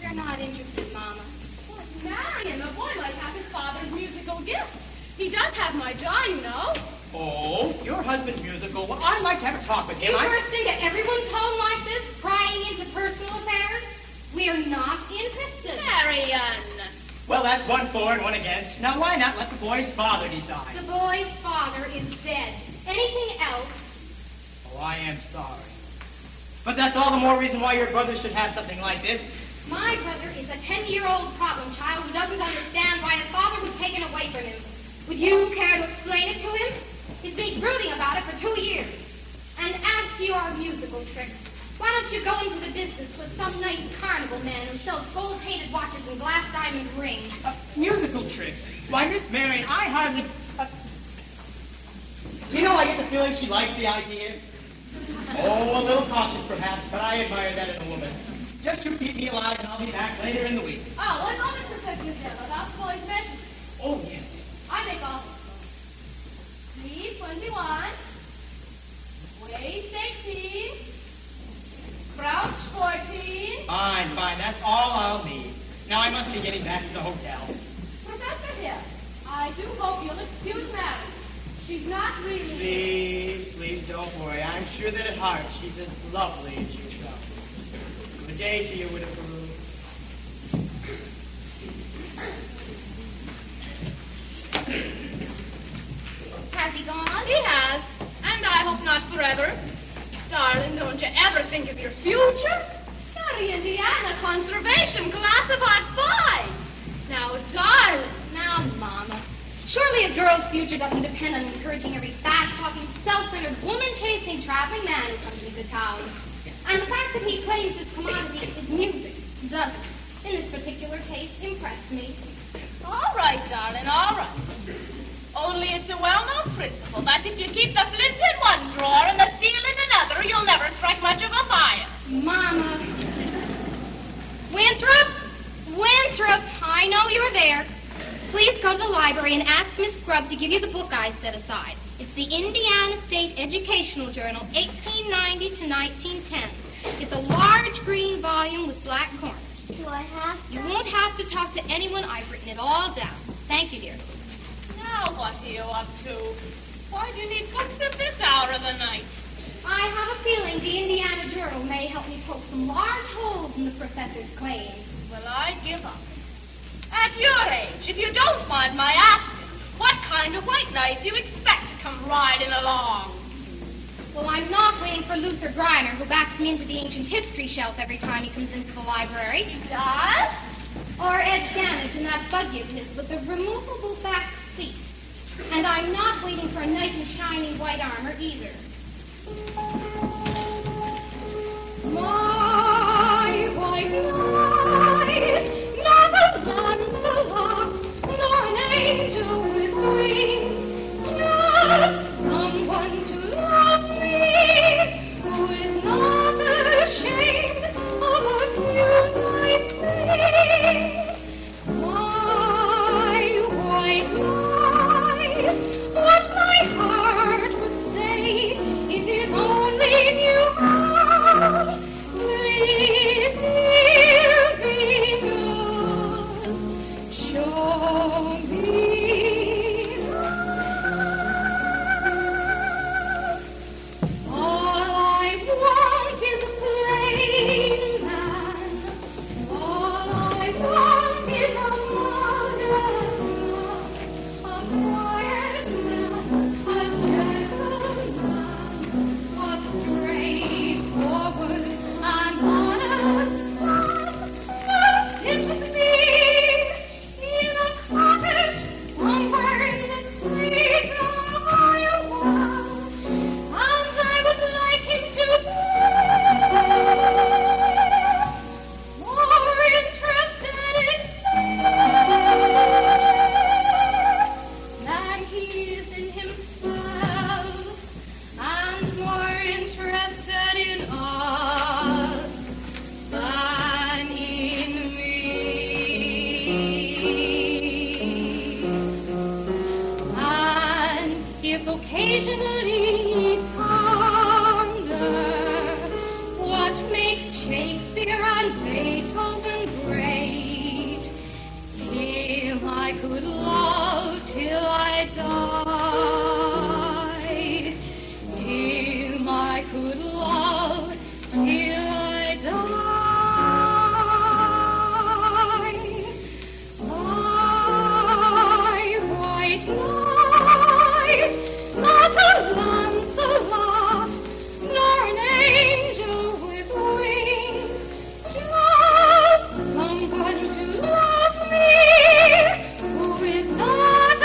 You're not interested, Mama. What, Marian, a boy might have his father's musical gift. He does have my jaw, you know. Oh, your husband's musical. Well, I'd like to have a talk with him. You bursting at everyone's home like this, prying into personal affairs? We're not interested. Marian! Well, that's 1 for and 1 against. Now, why not let the boy's father decide? The boy's father is dead. Anything else? Oh, I am sorry. But that's all the more reason why your brother should have something like this. My brother is a 10-year-old problem child who doesn't understand why his father was taken away from him. Would you care to explain it to him? He's been brooding about it for 2 years. And as to your musical tricks, why don't you go into the business with some nice carnival man who sells gold-painted watches and glass diamond rings? Musical tricks? Why, Miss Marian, I hardly... You know, I get the feeling she likes the idea. Oh, a little cautious, perhaps, but I admire that in a woman. Just you keep me alive, and I'll be back later in the week. Oh, what moment said you there about the boy's measures? Oh, yes. I make off. 321. Waist 18. Crouch 14. Fine. That's all I'll need. Now I must be getting back to the hotel. Professor here. I do hope you'll excuse Mary. She's not really. Please don't worry. I'm sure that at heart she's as lovely as yourself. Good day to you, Widow Carew. Has he gone? He has, and I hope not forever. Darling, don't you ever think of your future? Gary, Indiana, conservation, classified 5. Now, darling. Now, Mama, surely a girl's future doesn't depend on encouraging every fast-talking, self-centered, woman-chasing, traveling man who comes into town. And the fact that he claims his commodity is music doesn't, in this particular case, impress me. All right, darling, all right. Only it's a well-known principle that if you keep the flint in one drawer and the steel in another, you'll never strike much of a fire. Mama. Winthrop! Winthrop! I know you were there. Please go to the library and ask Miss Grubb to give you the book I set aside. It's the Indiana State Educational Journal, 1890 to 1910. It's a large green volume with black corners. Do I have to? You won't have to talk to anyone. I've written it all down. Thank you, dear. Now, what are you up to? Why do you need books at this hour of the night? I have a feeling the Indiana Journal may help me poke some large holes in the professor's claims. Well, I give up. At your age, if you don't mind my asking, what kind of white knight do you expect to come riding along? Well, I'm not waiting for Luther Griner, who backs me into the ancient history shelf every time he comes into the library. He does? Or Ed Gamage in that buggy of his with the removable back seat. And I'm not waiting for a knight in shiny white armor either. My white knight, not a Lancelot, nor an angel with wings, just someone to love me, who is not ashamed of a few nice things. My white knight, what my heart would say if it only knew how. Please, dear Venus, show me all I want is a plain man. All I want is a modest man, a quiet man, a gentleman, a straightforward and honest man. Come sit with me in a cottage somewhere in the street of Iowa, and I would like him to be more interested in me than he is in himself, and more interested in us than in me. And if occasionally he ponder what makes Shakespeare and Beethoven great, him I could love till I died. Him I could love till I died. My white knight, not a Lancelot, nor an angel with wings, just someone to love me, who is not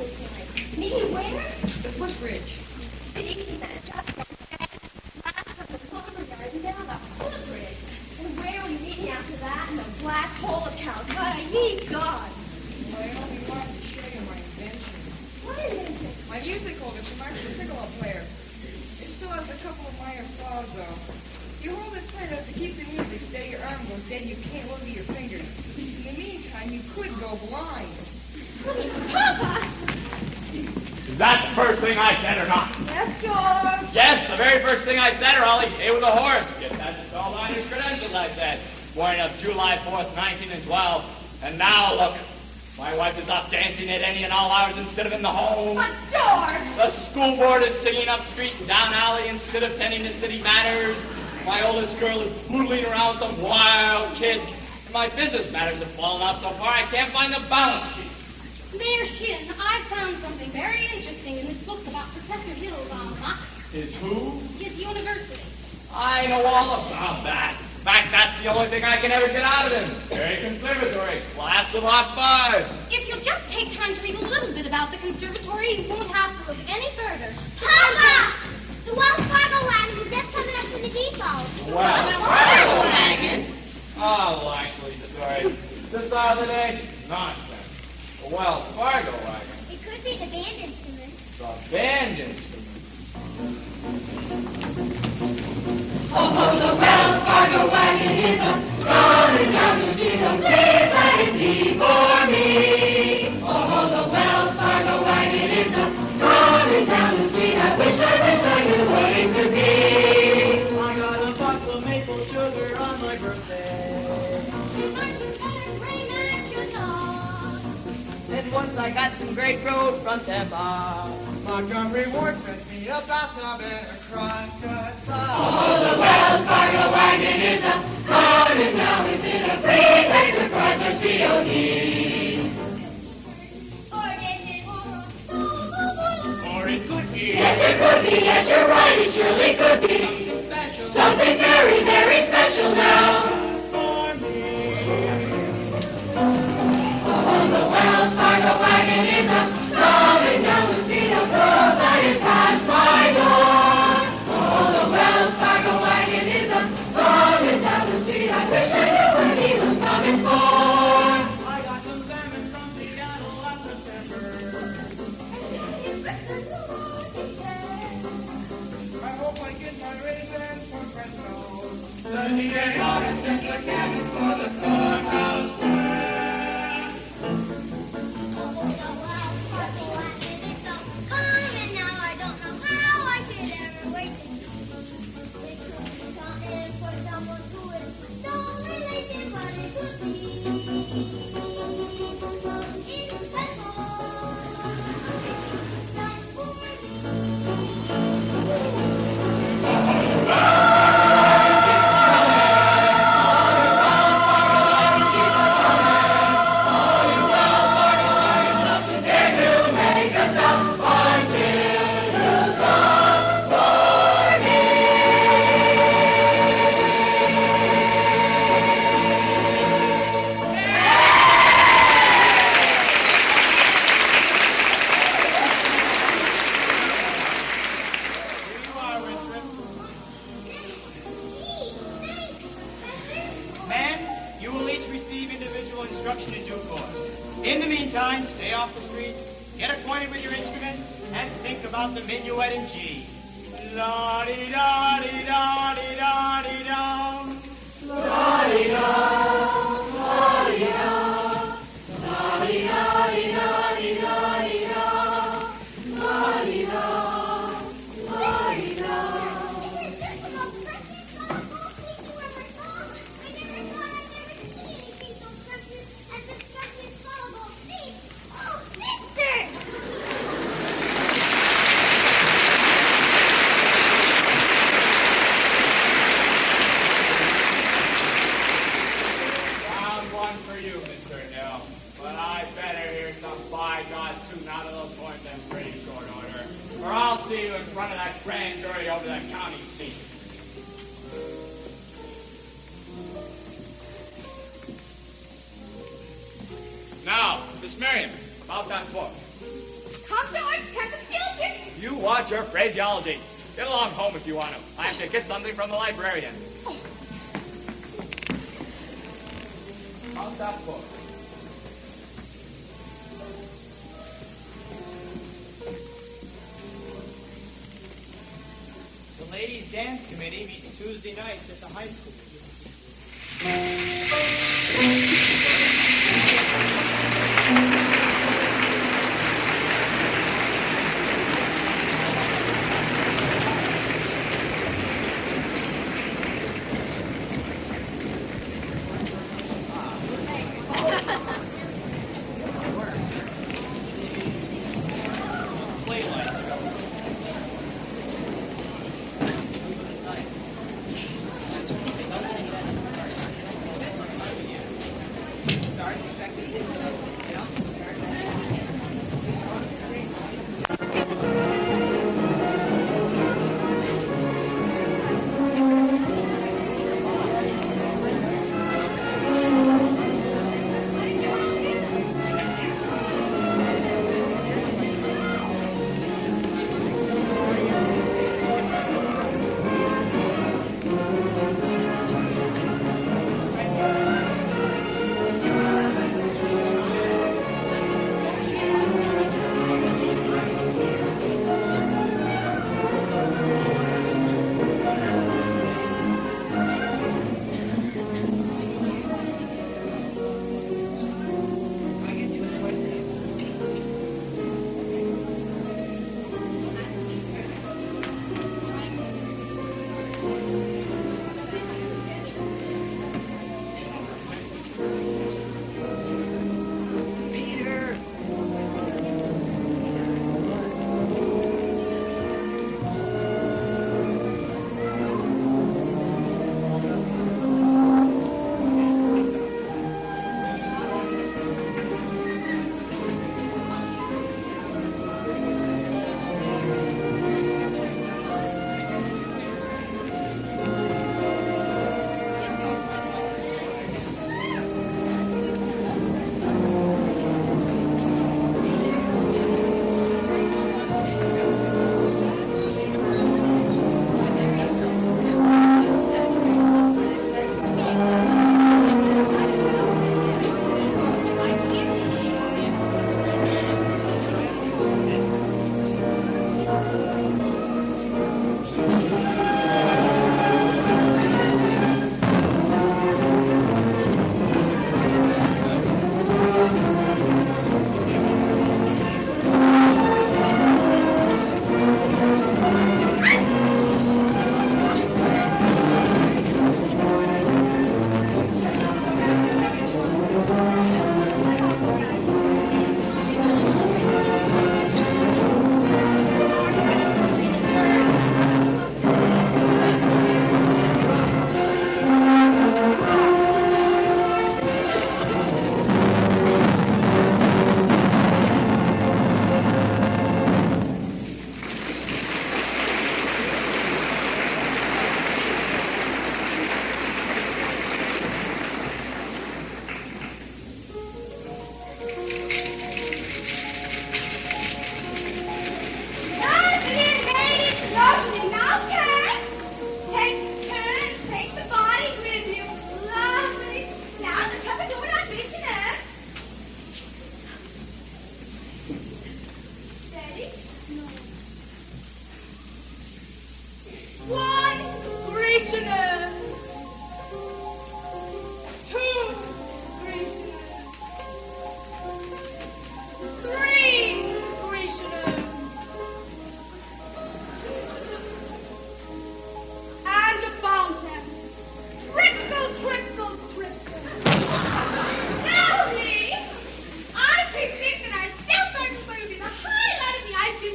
this time. Me where? The footbridge. Digging that job from the farmer yard and down the footbridge. And where will you meet me after that? In the black hole of Calcutta. Ye God! Well, I only wanted to show you my invention. What invention? My music holder for my piccolo player. It still has a couple of minor flaws, though. You hold it tight enough to keep the music steady, your arm goes dead, you can't move your fingers. In the meantime, you could go blind. Papa! Is that the first thing I said or not? Yes, George. Yes, the very first thing I said, or I'll eat with a horse. Get that spelled on your credentials, I said. Born of July 4th, 1912. And now, look, my wife is off dancing at any and all hours instead of in the home. But George! The school board is singing up street and down alley instead of tending to city matters. My oldest girl is boodling around some wild kid. And my business matters have fallen off so far I can't find the balance sheet. Mayor Shin, I've found something very interesting in this book about Professor Hill's alma, Is who? his university. I know all about that. In fact, that's the only thing I can ever get out of him. Very conservatory. Class of lot 5. If you'll just take time to read a little bit about the conservatory, you won't have to look any further. Papa! The Wells Fargo wagon is just coming up to the depot. Well, wagon? oh, actually, sorry. This other day? Nonsense. The Wells Fargo wagon. It could be the band instrument. The band instruments. Oh, the Wells Fargo wagon is coming down the street. Oh, please let it be for me. Oh, the Wells Fargo wagon is coming down the street. I wish I knew what it could be. I got a box of maple sugar on my birthday. And once I got some grapefruit from Tampa. Montgomery Ward sent me a bathtub and a cross-cut sock. Oh, the Wells Fargo wagon is coming now. Is it a prepaid surprise or COD? Or it could be. Yes, it could be. Yes, you're right. It surely could be. Special Something very, very special now. for me. Oh, the Wells Fargo wagon is coming down the street. Oh, provided past my door. Oh, the Wells Fargo wagon is coming down the street. I wish I knew what he was coming for. I got some salmon from Seattle last September. I hope I get my raisins from Fresno. The DA ought sent the cannon for the courthouse square. Instruction in due course. In the meantime, stay off the streets, get acquainted with your instrument, and think about the minuet in G. La-di-da-di-da-di-da-di-da. La-di-da, la-di-da, la-di-da-di-da-di-da-di-da, la-di-da, la-di-da. Or I'll see you in front of that grand jury over that county seat. Now, Miss Marian, about that book. watch your phraseology. Get along home if you want to. I have to get something from the librarian. How's that book? The ladies' dance committee meets Tuesday nights at the high school.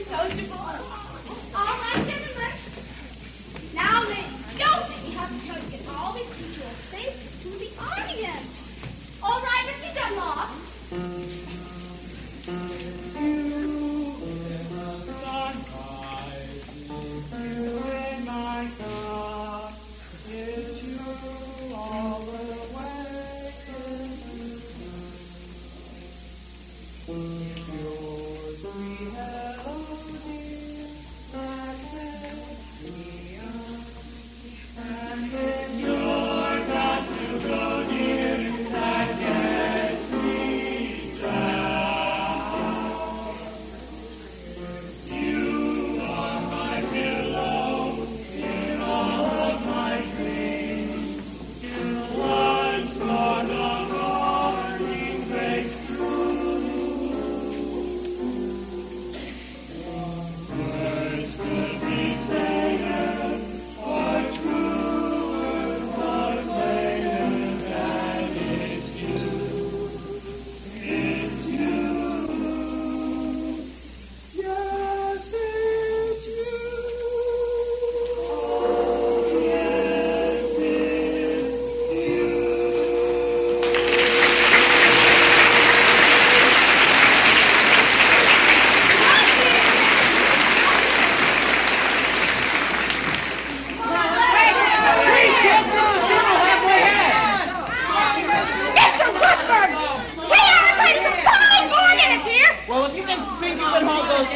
So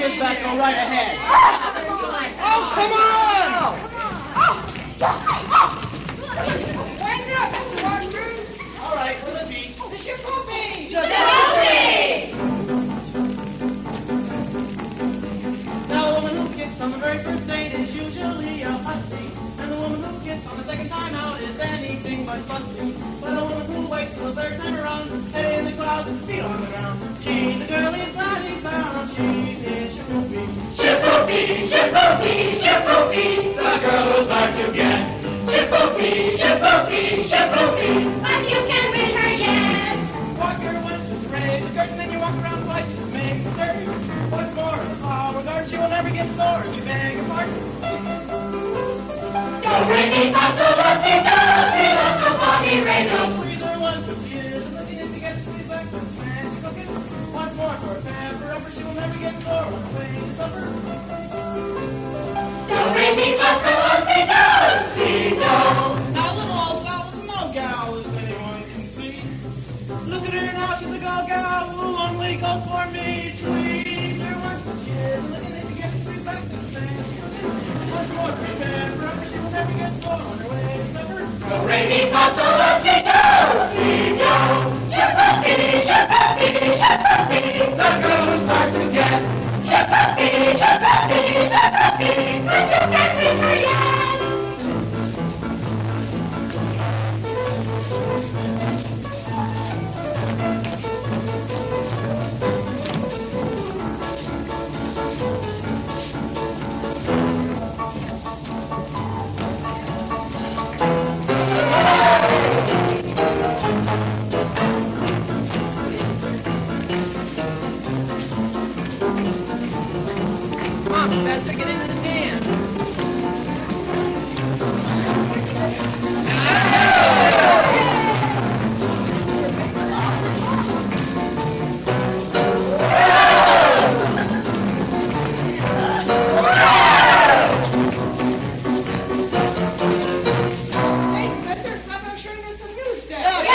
kids back, go right ahead. Oh, come on! All right, for the beat. The Shippoopy! Now, the woman who gets on the very first date is usually a hussy. And the woman who gets on the second time out is anything but fussy. But a woman who waits till the third time around, head in the clouds and feet on the ground. She's the girliest that he's found. She's his Shippoopy. Shippoopy, Shippoopy, Shippoopy, the girl who's hard to get. Shippoopy, Shippoopy, Shippoopy, but you can't win her yet. Walk her once just to raise the curtain, then you walk around twice just to make certain. What's more, in the flower garden she will never get sore if you beg her pardon. Do, re, mi, fa, sol, la, si, do, si, la, sol, fa, mi, re, do. Squeeze her once, but she isn't looking if you get to squeeze back with fancy cooking. Once more for a pepper upper, she will never get sore on the way to supper. Do, re, mi, fa, sol, la, si, do, si, do. Now little old Sal was no gal, as anyone can see. Look at her now, she's a go-gal, who only goes for me. Squeeze her once, but she isn't looking if you get to squeeze back with fancy cooking. Once more for a pepper upper, she will never get sore on her way to supper. Do, re, mi, fa, sol, la, si, do, si, do. Shippoopy, Shippoopy, Shippoopy, the girl who's hard to get. Shippoopy, Shippoopy, Shippoopy, but you can't win her yet. Come on, Professor, get into the stand. Hey, Professor, how about showing us some new stuff?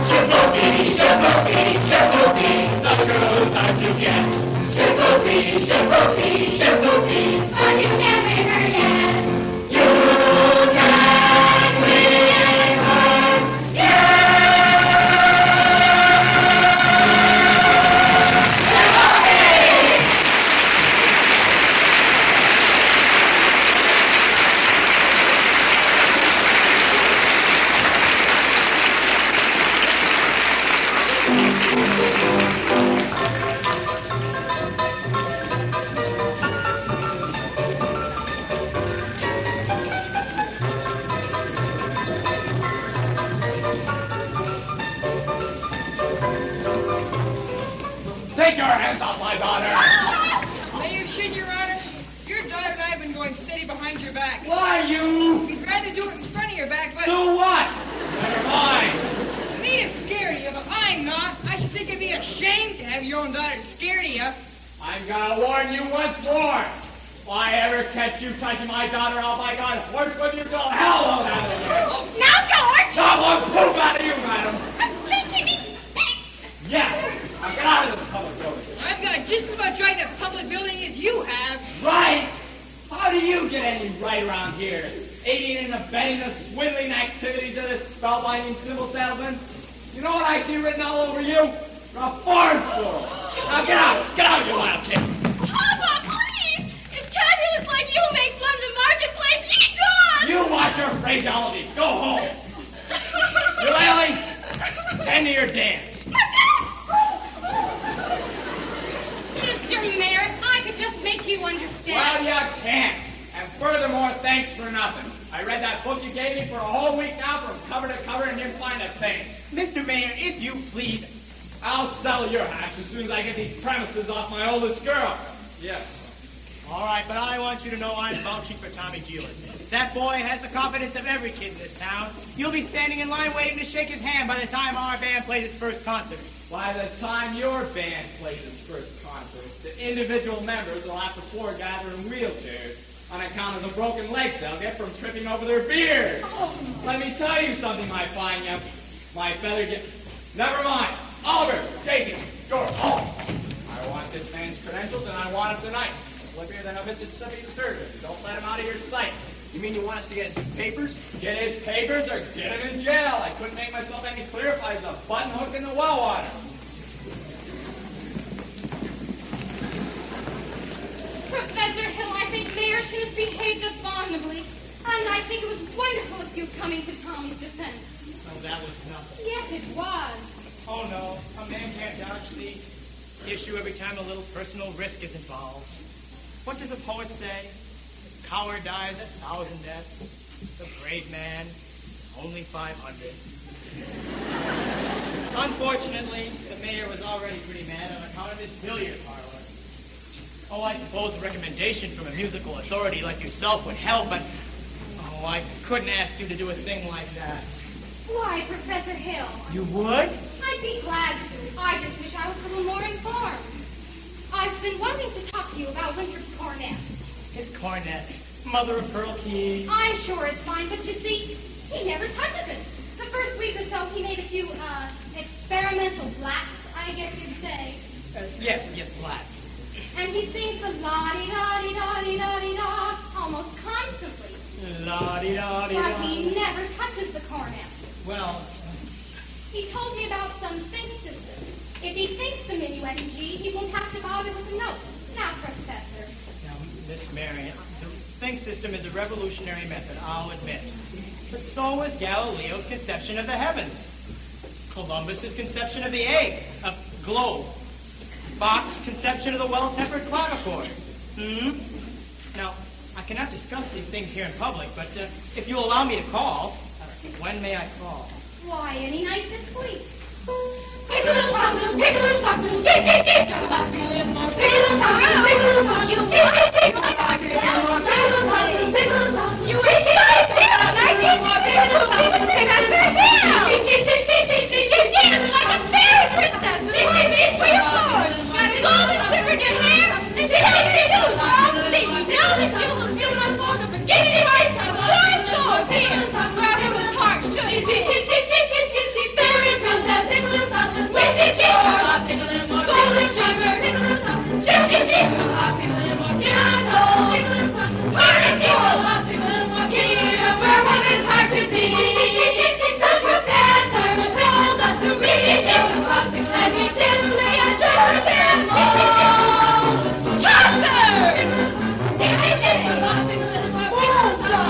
Shippoopy, Shippoopy, Shippoopy, the girl who's hard to get. Shippoopy, Shippoopy, Shippoopy, but you can't win her yet. You can't win her yet. Take your hands off my daughter. May you should, Your Honor. Your daughter and I have been going steady behind your back. Why, you? We'd rather do it in front of your back, but Do what? Never mind. me to scare you, but I'm not. I should think it'd be ashamed to have your own daughter scared of you. I'm gonna warn you once more. If I ever catch you touching my daughter, I'll by God horse you till hell won't have it again. Now, George! Someone poop out of you, madam. Make him Yes. Now get out of this public building. I'm I've got just as much right in a public building as you have. Right? How do you get any right around here? Aiding and abetting the swindling activities of this spellbinding symbol salesman? You know what I see written all over you? You're a farm fool. Now get out, you wild kid. Papa, please! It's fabulous like you make London Marketplace. Be gone! You watch your phraseology. Go home. You Lily, tend to your dance. Mr. Mayor, I could just make you understand. Well, you can't. And furthermore, thanks for nothing. I read that book you gave me for a whole week now from cover to cover and didn't find a thing. Mr. Mayor, if you please, I'll sell your house as soon as I get these premises off my oldest girl. Yes. all right, but I want you to know I'm vouching for Tommy Gillis. That boy has the confidence of every kid in this town. You'll be standing in line waiting to shake his hand by the time our band plays its first concert. By the time your band plays its first concert, the individual members will have to foregather in wheelchairs on account of the broken legs they'll get from tripping over their beers. Oh. Let me tell you something, my fine young... My feather get... Never mind. Oliver, Jason, you're home. I want this man's credentials, and I want him tonight. Slippier than a Mississippi sturgeon. Don't let him out of your sight. You mean you want us to get his papers? Get his papers or get him in jail. I couldn't make myself any clearer if I was a button hook in the well water. Professor Hill, I think Mayor should have behaved abominably. And I think it was wonderful of you coming to Tommy's defense. Oh, that was nothing. Yes, it was. Oh, no. A man can't dodge the issue every time a little personal risk is involved. What does the poet say? The coward dies 1,000 deaths. The brave man, only 500. Unfortunately, the mayor was already pretty mad on account of his billiard parlor. Oh, I suppose a recommendation from a musical authority like yourself would help, but... Oh, I couldn't ask you to do a thing like that. Why, Professor Hill? You would? I'd be glad to. I just wish I was a little more informed. I've been wanting to talk to you about Winter's cornet. His cornet. Mother of pearl keys. I'm sure it's fine, but you see, he never touches it. The first week or so, he made a few, experimental blacks, I guess you'd say. Yes, flats. And he sings the la-di-da-di-da-di-da-di-da almost constantly. La-di-da-di-da. But he never touches the cornet. Well, He told me about some think system. If he thinks the minuet in G, he won't have to bother with a note. Now, Professor. now, Miss Marian, the think system is a revolutionary method, I'll admit. But so was Galileo's conception of the heavens. Columbus's conception of the egg, of globe. Bach's conception of the well-tempered clavichord. Now, I cannot discuss these things here in public, but if you'll allow me to call, when may I call? Why, any night this week. Pick a little pumpkin, pick a little pumpkin, tick, tick, tick. Pick a little pumpkin, pick a little pumpkin, tick, tick, tick. Pick a little pumpkin, pick a little pumpkin, tick, tick, tick. You tick, tick, tick, tick. Pick a little pumpkin, pick a little pumpkin, tick, tick, tick, tick, tick, tick. You dance like a fairy princess. Tick, tick, tick, for your sword. Got golden sugar in your hair. And tick, tick, tick, tick. Now that you will feel no longer forgetting your right to the sword. Pick a little pumpkin, where it was harsh. Tick, tick, tick, tick, tick, tick, tick, tick. Fairy princess, pick a little pumpkin, tick, tick, tick. Pick a little more golden sugar, pick a little pumpkin, tick, tick, tick. Pick a little more piano, pick a little pumpkin, tick, tick, tick. Pick a little more key, where women's heart should be. The professor told us to read it, and he dimly entered them all. Chaucer! Tick, tick, tick. Walter!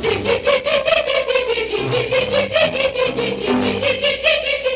Tick, tick, tick, tick, tick, tick, tick, tick, tick, tick, tick, tick, tick, tick, tick, tick, tick, tick, tick.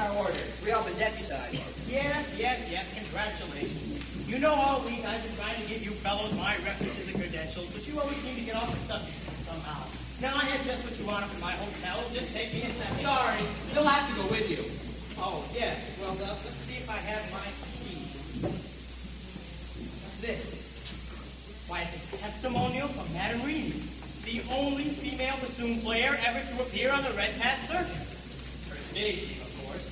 our orders. We all been deputized. Yes, congratulations. You know all week I've been trying to give you fellows my references and credentials, but you always seem to get off the subject somehow. Now I had just what you wanted from my hotel. Just take me a second. Sorry, he'll have to go with you. Oh, yes. Well, let's see if I have my key. What's this? Why, it's a testimonial from Marian, the only female bassoon player ever to appear on the Red Hat circuit. Her stage name, of course.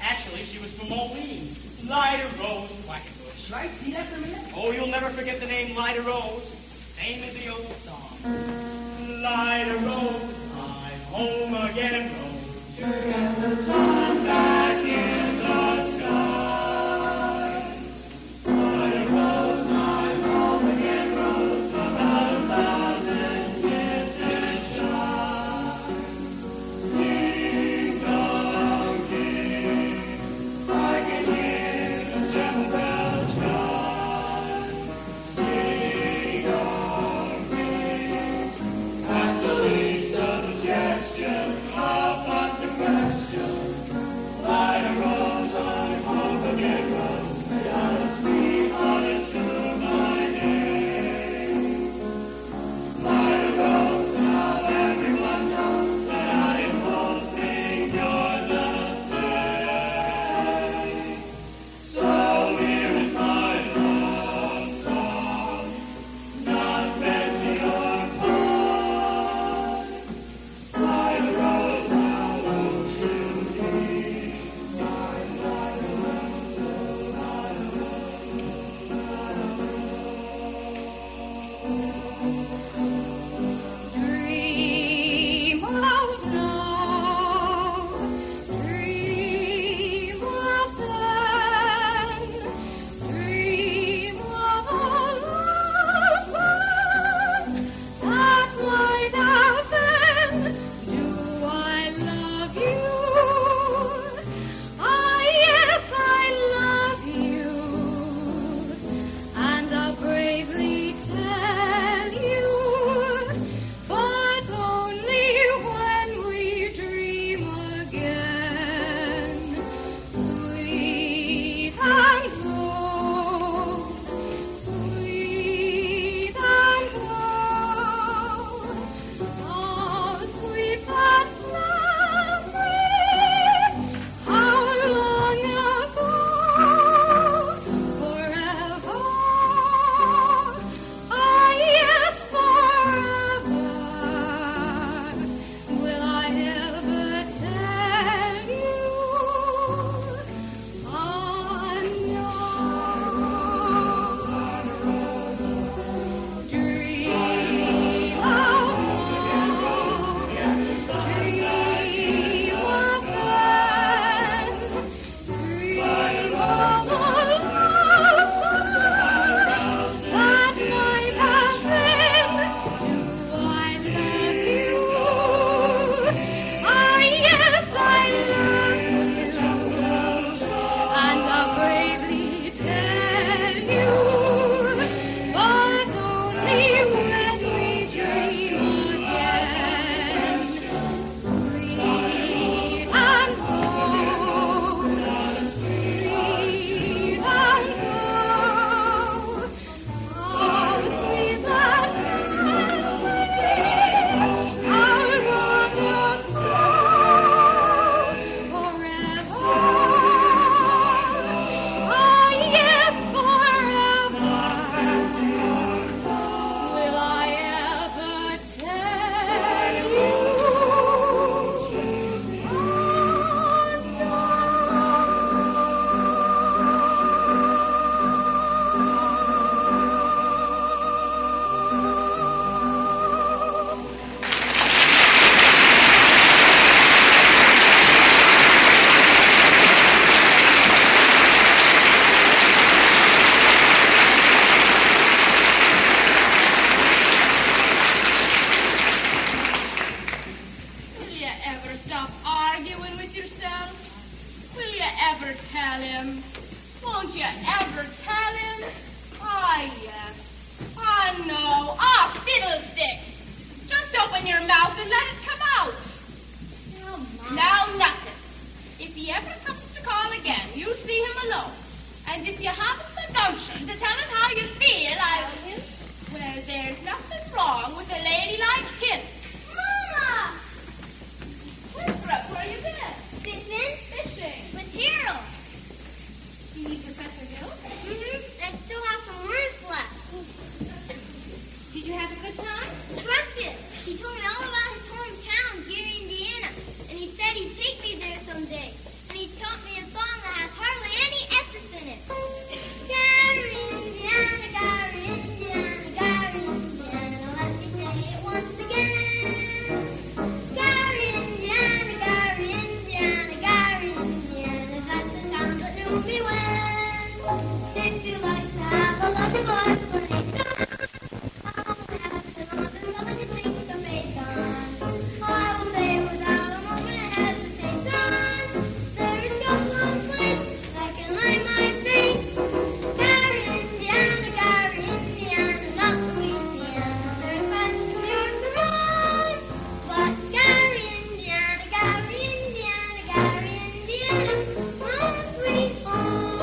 Actually, she was from Moline. Lyda Rose Quackenbush. Right? See that for a minute? Oh, you'll never forget the name Lyda Rose. Same as the old song. Lyda Rose, I'm home again, Rose. To get the sun back in the sky. Lyda Rose, I'm home again, Rose. About 1,000 kisses shy. Ding dong ding, I can hear the chapel bells chime. Ding dong ding, at the least suggestion of what the question. Lyda Rose, I'm home again, Rose. May I speak on it to my name. Lyda Rose, now everyone knows that I am hoping you're the same. So here is my love song, not fancy or fun. Lyda Rose, now won't you heed my Lyda Rose, oh Lyda Rose, Dream of now, dream of then, dream of all that might have been. Do I love you? Ah, yes, I love you, and I'll bravely tell you, but only when we dream again. Sweet and low, sweet and low, oh, sweet that memory, how long ago, forever, ah, yes, forever, will I ever tell you, ah, no. Dream of home, dream of then, dream of all that might have been. Do I love you? Ah, yes, I love you, and I'll bravely tell you, but only when we dream again. Sweet and low, sweet and low, oh, sweet that memory, how long ago, forever, ah, yes, forever, will I ever tell you? Will you ever stop arguing with yourself? Will you ever tell him? Won't you ever tell him? Ah, yes. Ah, no. Ah, fiddlesticks. Just open your mouth and let it come out. Now, nothing. if he ever comes to call again, you see him alone. And if you haven't the gumption to tell him how you feel, well, there's nothing wrong with a ladylike hint. Mama! Winthrop, where you been? Fishing? Fishing. With Harold. You need Professor Hill? Mm-hmm. I still have some words left. Did you have a good time? Splendid. He told me all about his hometown, Gary, Indiana. And he said he'd take me there someday. And he taught me a song that has hardly any S's in it. Gary, Indiana, Gary, Indiana, Gary, Indiana. Let me say it once again. Gary, Indiana, Gary, Indiana, Gary, Indiana. That's the town that knew me well. If you like to have a lovely voice when it's done, I'll have another southern thing to make on. I will say without a moment of hesitation, there is just one place that can light my face. Gary, Indiana, Gary, Indiana, not Louisiana. There's much to do with the road, but Gary, Indiana, Gary, Indiana, Gary, Indiana, home sweet home.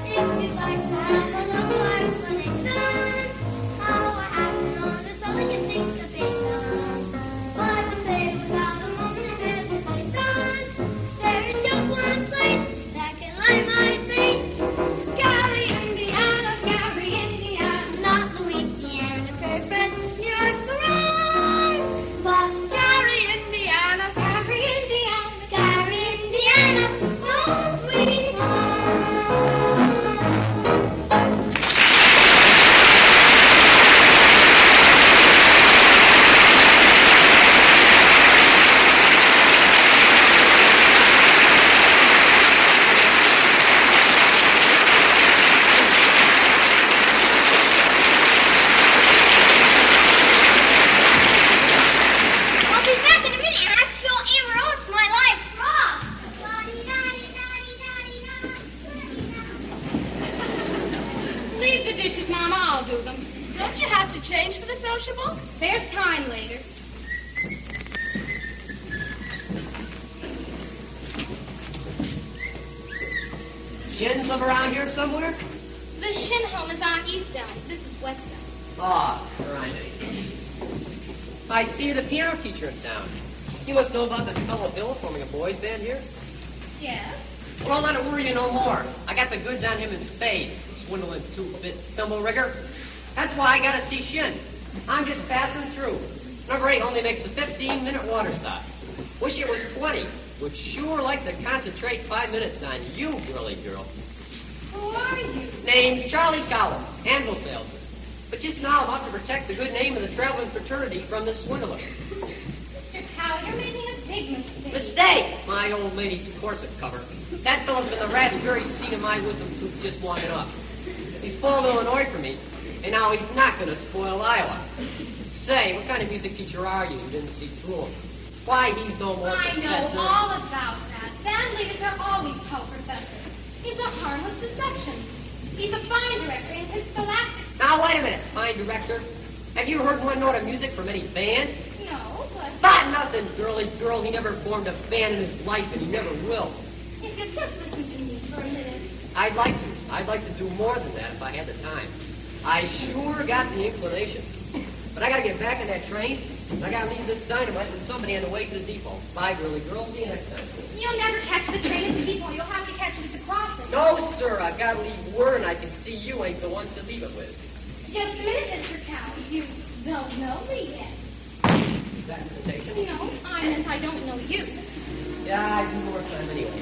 If you like to have a love life when it's done, how I happen on this elegant thing to face on. But I will say without a moment of hesitation, there is just one place that can light my face. Gary, Indiana, Gary, Indiana, not Louisiana, perfect, New York's the road. But Gary, Indiana, Gary, Indiana, Gary, Indiana, home sweet home. I'll be back in a minute. I have to show Amarillo my life. Rob! Leave the dishes, Mama. I'll do them. Don't you have to change for the sociable? There's time later. Shins live around here somewhere? The Shin home is on East Elm. This is West Elm. Ah, right. I see you're the piano teacher in town. You must know about this fellow Bill forming a boys' band here? Yes? Well, don't let it worry you no more. I got the goods on him in spades. Swindling two-bit thimble rigger. That's why I gotta see Shin. I'm just passing through. Number 8 only makes a 15-minute water stop. Wish it was 20. Would sure like to concentrate 5 minutes on you, girly girl. Who are you? Name's Charlie Cowell, anvil salesman. But just now I'm about to protect the good name of the traveling fraternity from this swindler. Mr. Cow, you're making a big mistake. Mistake! My old lady's corset cover. That fellow's been the raspberry seed of my wisdom tooth just long enough. He spoiled Illinois for me, and now he's not going to spoil Iowa. Say, what kind of music teacher are you? You didn't see through him. Why, he's no more I professor. know all about that. Band leaders are always called professor. He's a harmless deception. He's a fine director in his scholastic... Now, wait a minute, fine director. Have you heard one note of music from any band? No, but... But nothing, girly girl. He never formed a band in his life, and he never will. If you just listen to me for a minute... I'd like to. I'd like to do more than that if I had the time. I sure got the inclination. But I gotta get back on that train, and I gotta leave this dynamite with somebody on the way to the depot. Bye, girly girl. See you next time. You'll never catch the train at the depot. You'll have to catch it at the crossing. No, sir. I've got to leave word, and I can see you ain't the one to leave it with. Just a minute, Mr. Cow. You don't know me yet. Is that an invitation? No, I meant I don't know you. Yeah, I need more time anyway.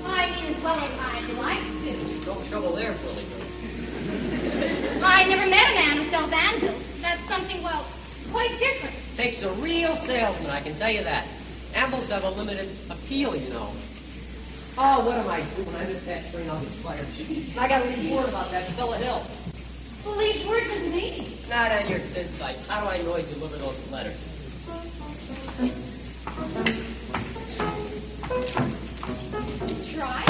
I mean as well as I'd like to. No trouble there, girly girl. I never met a man who sells anvils. That's something, well, quite different. Takes a real salesman, I can tell you that. Anvils have a limited appeal, you know. Oh, what am I doing? I missed that train. I'll get fired. I got to leave word about that fella Hill. Well, leave word with me. Not on your tin type. How do I know he delivered those letters? Try.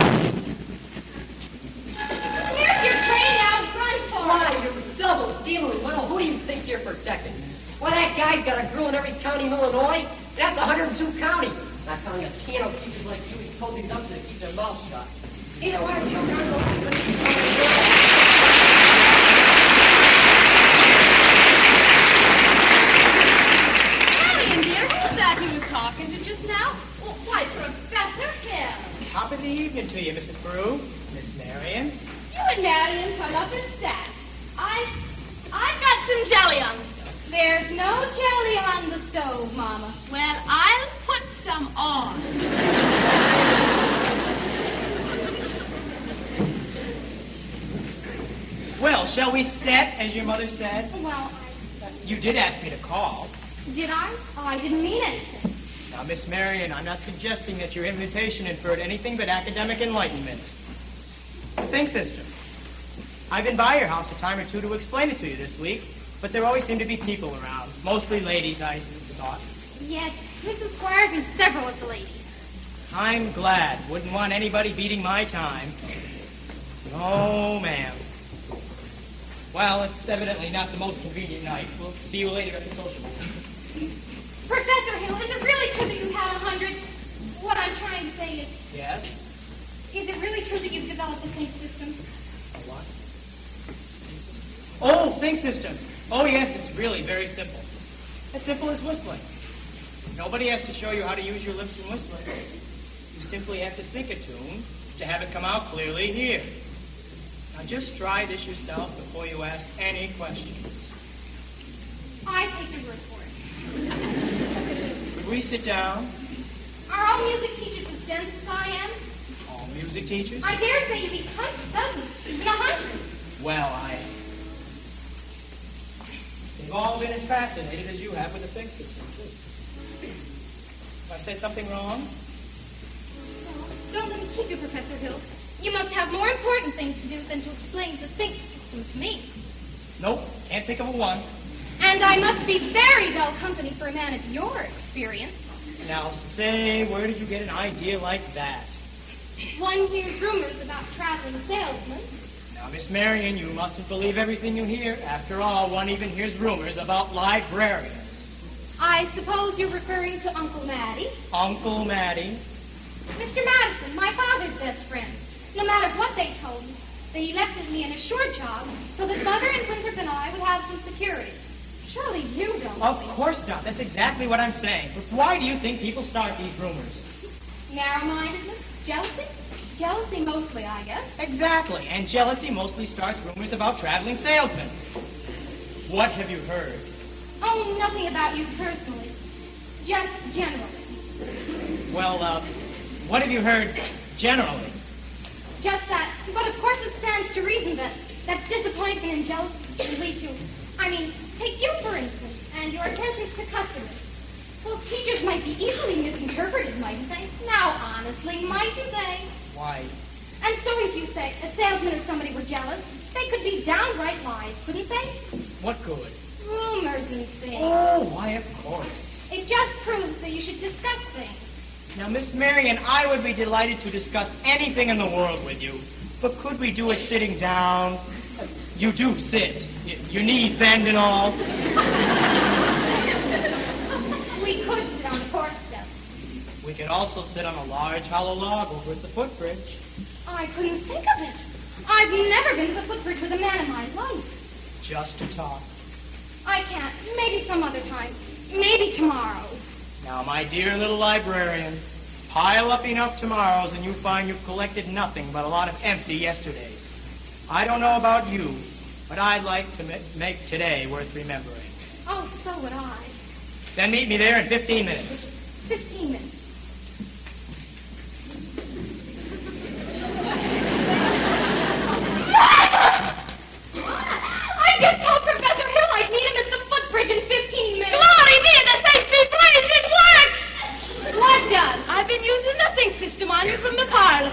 Here's your train out front for Why, you're double dealing. Well, who do you think you're protecting? Well, that guy's got a girl in every county in Illinois. That's 102 counties. Not counting the piano teachers like you. told these umpers to keep their mouths shut. Either way, she'll come to life. Marian, dear, who's that he was talking to just now? Oh, why, Professor Hill. Top of the evening to you, Mrs. Brew. Miss Marian. You and Marian come up and stand. I've got some jelly on the stove. There's no jelly on the stove, Mama. Well, I'll put some on. Well, shall we set, as your mother said? Well, You did ask me to call. did I? Oh, I didn't mean anything. Now, Miss Marian, I'm not suggesting that your invitation inferred anything but academic enlightenment. Think, sister. I've been by your house a time or two to explain it to you this week, but there always seem to be people around. Mostly ladies, I thought. Yes, Mrs. Squires and several of the ladies. I'm glad. Wouldn't want anybody beating my time. No, ma'am. Well, it's evidently not the most convenient night. We'll see you later at the sociable. Professor Hill, is it really true that you have 100? What I'm trying to say is, Yes? is it really true that you've developed a think system? A what? Oh, think system. Oh, yes, it's really very simple. As simple as whistling. Nobody has to show you how to use your lips in whistling. You simply have to think a tune to have it come out clearly here. Now just try this yourself before you ask any questions. I take your word for it. Could we sit down? Are all music teachers as dense as I am? All music teachers? I dare say you be hundreds, dozens, even 100. Well, they've all been as fascinated as you have with the think system, too. Have I said something wrong? Don't let me keep you, Professor Hill. You must have more important things to do than to explain the think system to me. Nope, can't think of a one. And I must be very dull company for a man of your experience. Now say, where did you get an idea like that? One hears rumors about traveling salesmen. Now, Miss Marian, you mustn't believe everything you hear. After all, one even hears rumors about librarians. I suppose you're referring to Uncle Matty? Uncle Matty. Mr. Madison, my father's best friend. No matter what they told me, they elected me an assured job so that Mother and Winthrop and I would have some security. Surely you don't. Of course not. That's exactly what I'm saying. But why do you think people start these rumors? Narrow-mindedness? Jealousy? Jealousy mostly, I guess. Exactly. And jealousy mostly starts rumors about traveling salesmen. What have you heard? Oh, nothing about you personally. Just generally. Well, what have you heard generally? Just that. But of course it stands to reason that disappointment and jealousy can lead to... take you, for instance, and your attentions to customers. Well, teachers might be easily misinterpreted, mightn't they? Now, honestly, mightn't they? Why? And so if you say a salesman or somebody were jealous, they could be downright lies, couldn't they? What good? Rumors and things. Oh, why, of course. It just proves that you should discuss things. Now, Miss Marian, I would be delighted to discuss anything in the world with you. But could we do it sitting down? You do sit. Your knees bend and all. We could sit on the porch step. We could also sit on a large hollow log over at the footbridge. I couldn't think of it. I've never been to the footbridge with a man in my life. Just to talk. I can't. Maybe some other time. Maybe tomorrow. Now, my dear little librarian, pile up enough tomorrows and you find you've collected nothing but a lot of empty yesterdays. I don't know about you, but I'd like to make today worth remembering. Oh, so would I. Then meet me there in 15 minutes. 15 minutes. I just told Professor Hill I'd meet him at the footbridge in 15 minutes. Glory be to St. Praise, it works! What does? I've been using the think system on you from the parlor.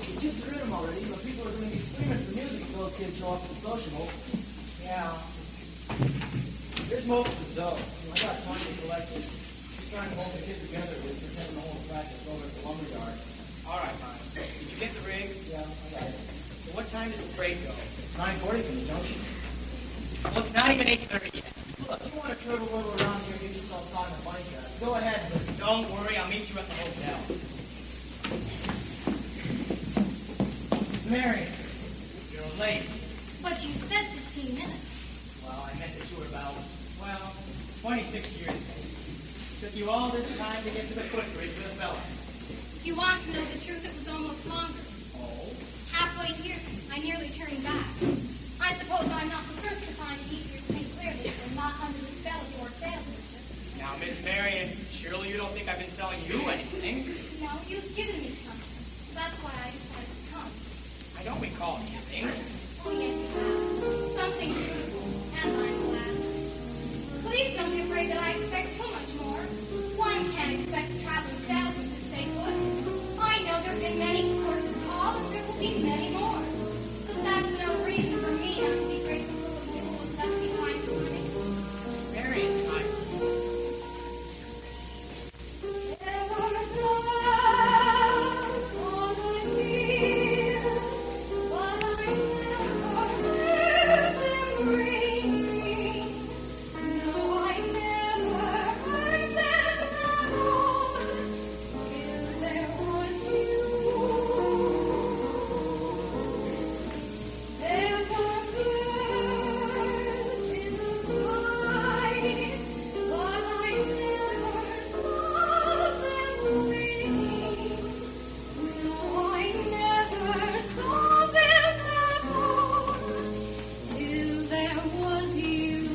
The kids are in them already, but people are going to be screaming for music if those kids show up at the sociable. Yeah. Here's most of the dough. I got time to collect it. She's trying to hold the kids together with pretending the whole practice over at the lumberyard. All right, Miles. Did you get the rig? Yeah, I got it. Well, what time does the freight go? 9:40 from the junction. Well, it's not even 8:30 yet. Look, if you want to curve a little around here and get yourself caught in a bunch of go ahead, but Don't worry, I'll meet you at the hotel. Marian, you're late. But you said 15 minutes. Well, I meant that you were about, 26 years late. Took you all this time to get to the footbridge with a fella. If you want to know the truth, it was almost longer. Oh? Halfway here, I nearly turned back. I suppose I'm not the first to find it easier to think clearly than not under the spell of your salesmanship. Now, Miss Marian, surely you don't think I've been selling you anything? No, you've given me something. That's why I decided to come. I don't recall giving. Oh, yes, you have. Something beautiful, and I'm glad. Please don't be afraid that I expect too much more. One can't expect a traveling salesman to stay put. I know there have been many courses called, and there will be many more. But that's no reason for me not to be grateful for what you will left behind for me. Marian, There were clouds on the hill, but I never heard them ringing. No, I never heard them at all till there was you. There were birds in the sky, but I never saw them winging. No, I never saw them at all till there was you.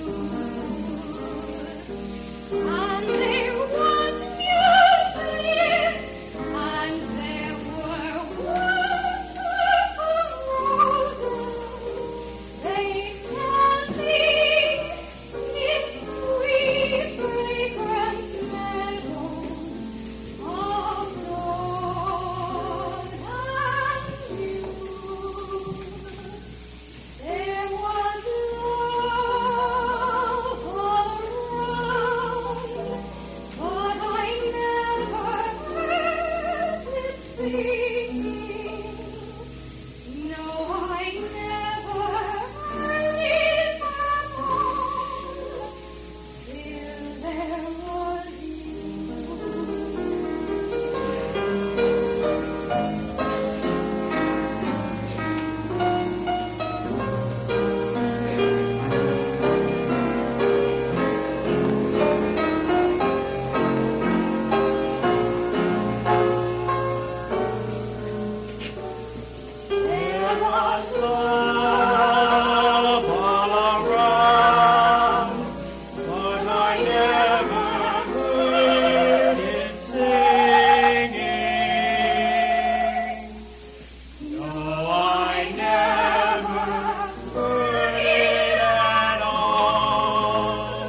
And there was music, and there were wonderful roses. They tell me in sweet fragrant meadows of dawn and June. There was love all around, but I never heard it singing. No, I never heard it at all till there was There was love all around, but I never heard it singing. No, I never heard it at all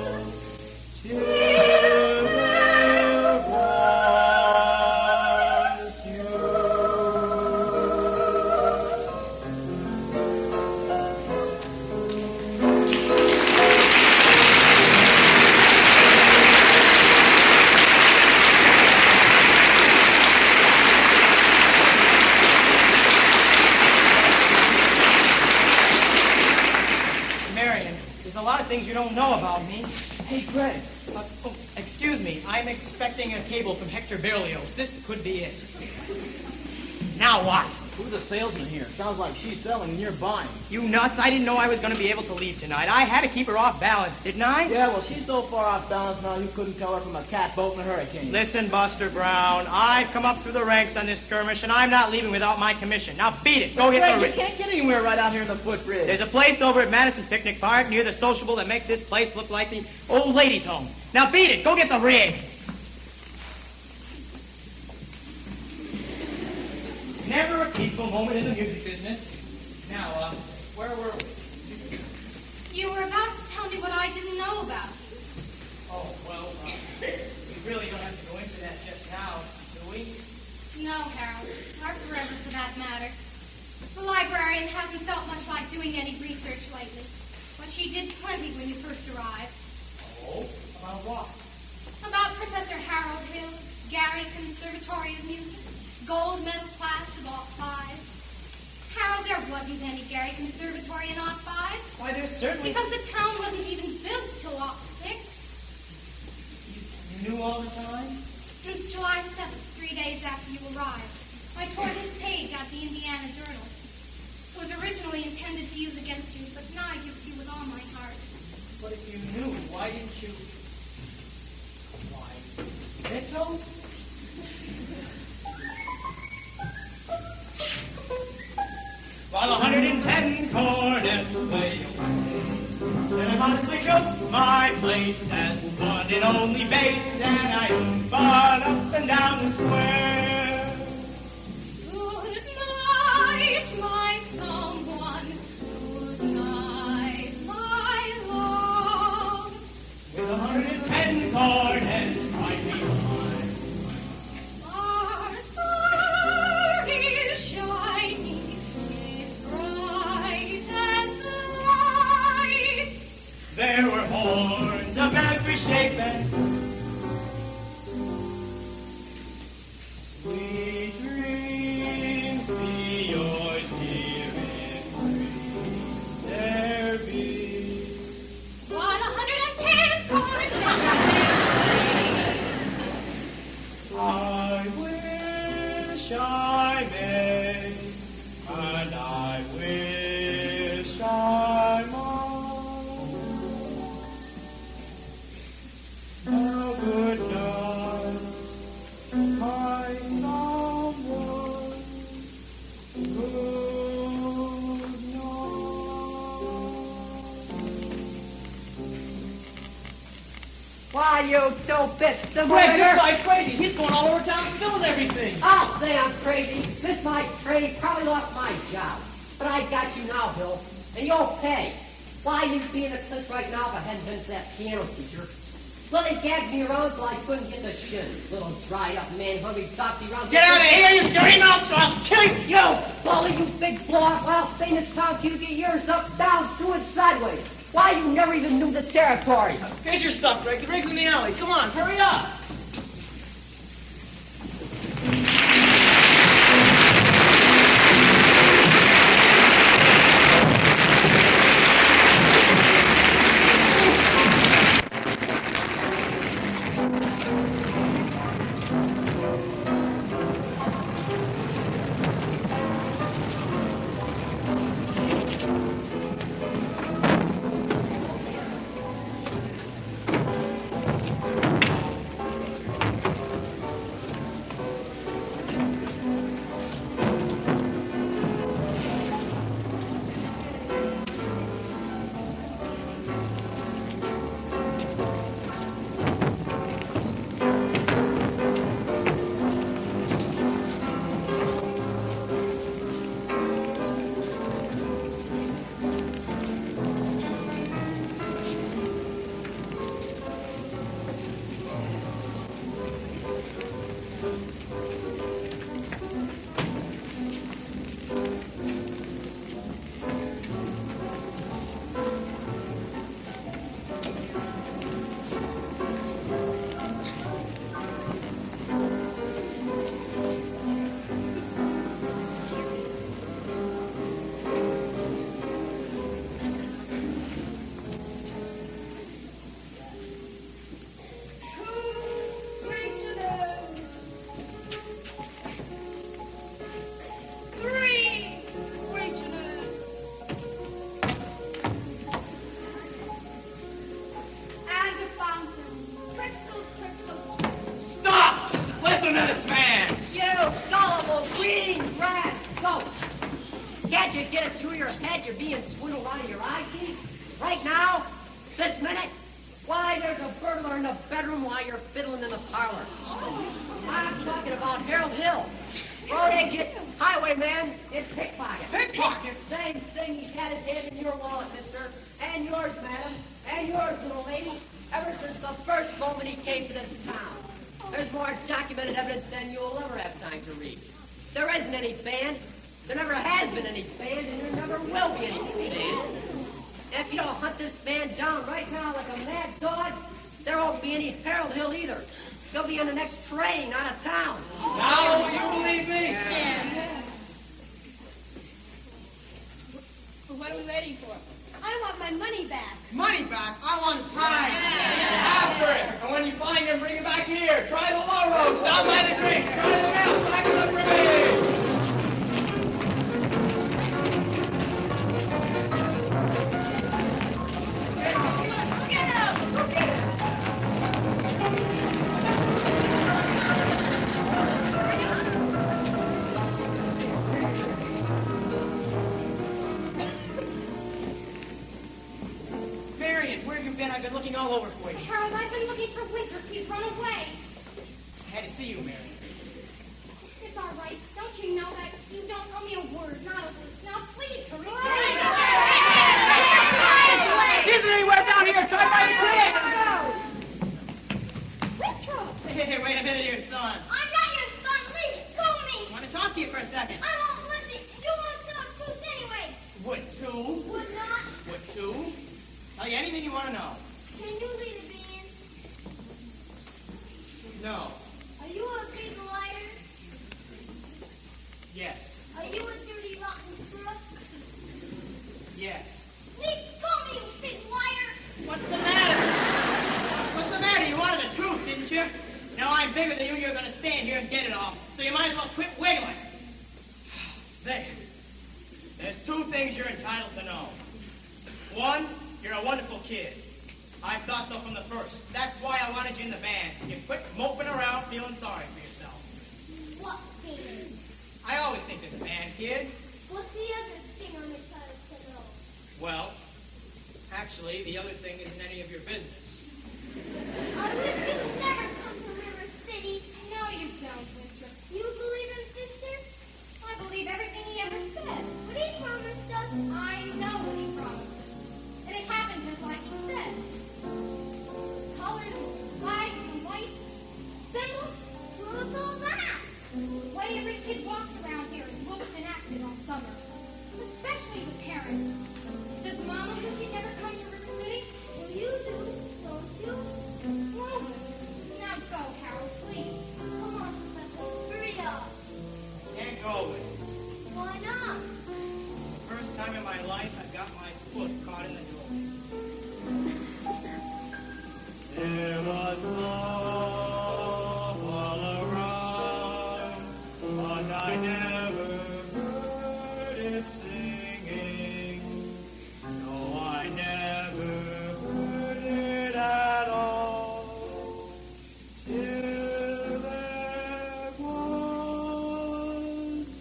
till there was you. Marian, there's a lot of things you don't know about me. hey, Greg. Excuse me, I'm expecting a cable from Hector Berlioz. This could be it. Now what? Who's the salesman here? Sounds like she's selling and you're buying. You nuts, I didn't know I was going to be able to leave tonight. I had to keep her off balance, didn't I? Yeah, well, she's so far off balance now you couldn't tell her from a catboat in a hurricane. Listen, Buster Brown, I've come up through the ranks on this skirmish, and I'm not leaving without my commission. Now beat it. Go get Greg, the you rig. can't get anywhere right out here in the footbridge. There's a place over at Madison Picnic Park near the sociable that makes this place look like the old ladies' home. Now beat it. Go get the rig. Never a peaceful moment in the music business. Now, where were we? You were about to tell me what I didn't know about. Oh, well, we really don't have to go into that just now, do we? No, Harold. Or forever, for that matter. The librarian hasn't felt much like doing any research lately. But she did plenty when you first arrived. Oh? About what? About Professor Harold Hill, Gary Conservatory of Music, gold medal class of Alt 5. Harold, there wasn't any Gary Conservatory in Alt 5. Why, there's certainly... Because the town wasn't even built till Alt 6. You knew all the time? Since July 7th, 3 days after you arrived, I tore this page out the Indiana Journal. It was originally intended to use against you, but now I give it to you with all my heart. But if you knew, why didn't you... Why, Mitchell? While 110 cornets lay away, and I honestly took my place as one and only base, and I fought up and down the square. Good night, my someone. Good night, my love. With 110 cornets right behind. Our star is shining, it's bright and light. There were horns of every shape and sweet dreams be yours, dear, and dreams there be. 110 cornets. I wish I may, and I wish I might. Oh, good night, my someone. Good night. Why, you two-bit Greg, this murderer! guy's crazy. He's going all over town spilling everything. I'll say I'm crazy. Missed my train, probably lost my job. But I got you now, Bill, and you'll pay. Why, you'd be in a clip right now if I hadn't been for that piano teacher. Well, they gagged me around till I couldn't get the shin. Little dried-up man, hungry, doxy round. Get out of here, you dirty mouth, or I'll kill you. You bully, you big blow-up. Well, I'll stay in this town till you get yours up, down, through, and sideways. Why, you never even knew the territory. Here's your stuff, Greg. The rig's in the alley. Come on, hurry up. Can't you get it through your head you're being swindled out of your eye teeth? Right now? This minute? Why, there's a burglar in the bedroom while you're fiddling in the parlor. I'm talking about Harold Hill. Road agent, highwayman, and pickpocket. Pickpocket? Same thing. He's had his hand in your wallet, mister. And yours, madam. And yours, little lady. Ever since the first moment he came to this town. There's more documented evidence than you'll ever have time to read. There isn't any band. There never has been any band, and there never will be any band. And if you don't hunt this man down right now like a mad dog, there won't be any Harold Hill either. He'll be on the next train out of town. Now will you believe me? Yeah. What are we waiting for? I want my money back. Money back? I want pie. After it. And when you find him, bring him back here. Try the low road, down by the creek. Try the left, back to the bridge. Marian, where have you been? I've been looking all over for you. Harold, I've been looking for Winter. He's run away. I had to see you, Marian. It's all right. Don't you know that you don't owe me a word, not a word. Now, please, hurry. He isn't anywhere down here. Try by the creek. Winter! Hey, wait a minute here, son. I'm not your son. Leave it. Go me. I want to talk to you for a second. I won't listen. You won't tell the truth anyway. Would two? Would not. Would two? Tell you anything you want to know. Can you lead a band? No. Are you a big liar? Yes. Are you a dirty, rotten crook? Yes. Please go me, you big liar! What's the matter? What's the matter? You wanted the truth, didn't you? Now I'm bigger than you. You're going to stand here and get it all. So you might as well quit wiggling. There's two things you're entitled to know. One, you're a wonderful kid. I thought so from the first. That's why I wanted you in the band. So you quit moping around feeling sorry for yourself. What band? I always think there's a band, kid. What's the other thing I'm entitled to know? Well, actually, the other thing isn't any of your business. I wish you'd never come to River City. No, you don't, Winter. You believe him, sister? I believe everything he ever said. But he promised us. I know what he promised. And it happened just like he said. Colors, flags, and white symbols. What's all that? The way every kid walks around here and looks and acted all summer. Especially with parents. Does Mama wish he'd never come to River City? Well, you do, don't you? Well, now go, Harold, please. Come on, Professor. Hurry up. Can't go with it. Why not? First time in my life I got my foot caught in the door. There was love all around, but I never heard it singing. No, I never heard it at all. Till there was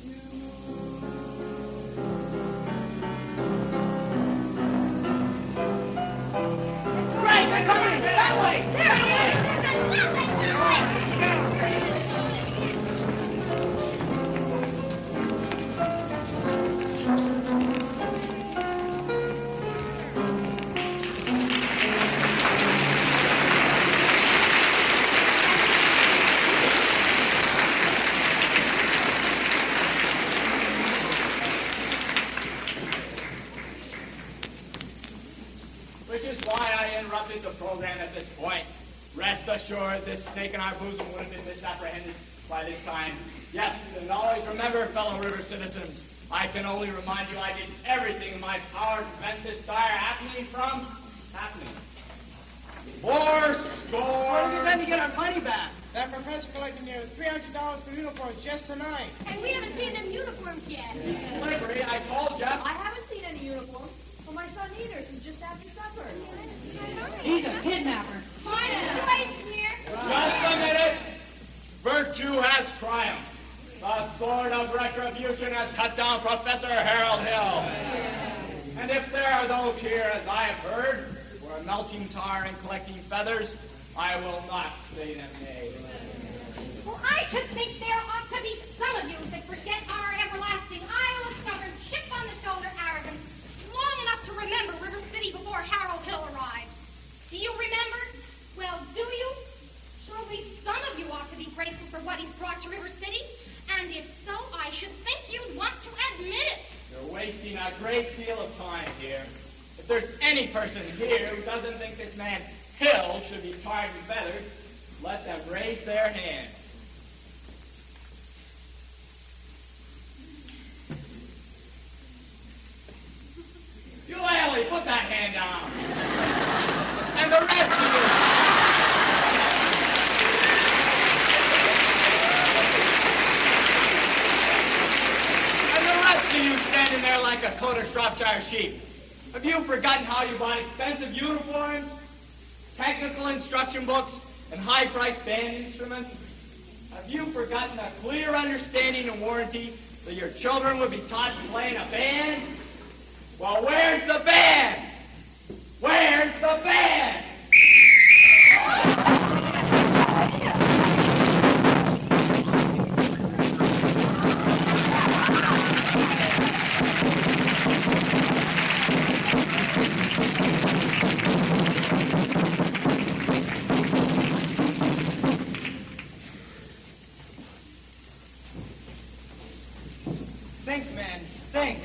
you. Right, they're coming! That way! Which is why I interrupted the program at this point. Rest assured, this snake in our bosom would have been misapprehended by this time. Yes, and always remember, fellow river citizens, I can only remind you I did everything in my power to prevent this dire happening from happening. Where did we then to get our money back? That professor collected nearly $300 for uniforms just tonight. And we haven't seen them uniforms yet. Slavery, I told you. I haven't seen any uniform. Well, my son either, since just after supper. He's a kidnapper. Wait here. Just a minute. Virtue has triumphed. The sword of retribution has cut down Professor Harold Hill. And if there are those here, as I have heard, who are melting tar and collecting feathers, I will not say them nay. Well, I should think there ought to be some of you that forget our everlasting, Iowa-stubborn, chip-on-the-shoulder arrogance long enough to remember River City before Harold Hill arrived. Do you remember? Well, do you? Surely some of you a great deal of time here. If there's any person here who doesn't think this man Hill should be tarred and feathered, let them raise their hand. You Lally, put that hand down. And the rest of you. And the rest of you standing there like a coat of Shropshire sheep. Have you forgotten how you bought expensive uniforms, technical instruction books, and high-priced band instruments? Have you forgotten a clear understanding and warranty that your children would be taught to play in a band? Well, where's the band? Where's the band? Thanks, man. Thanks.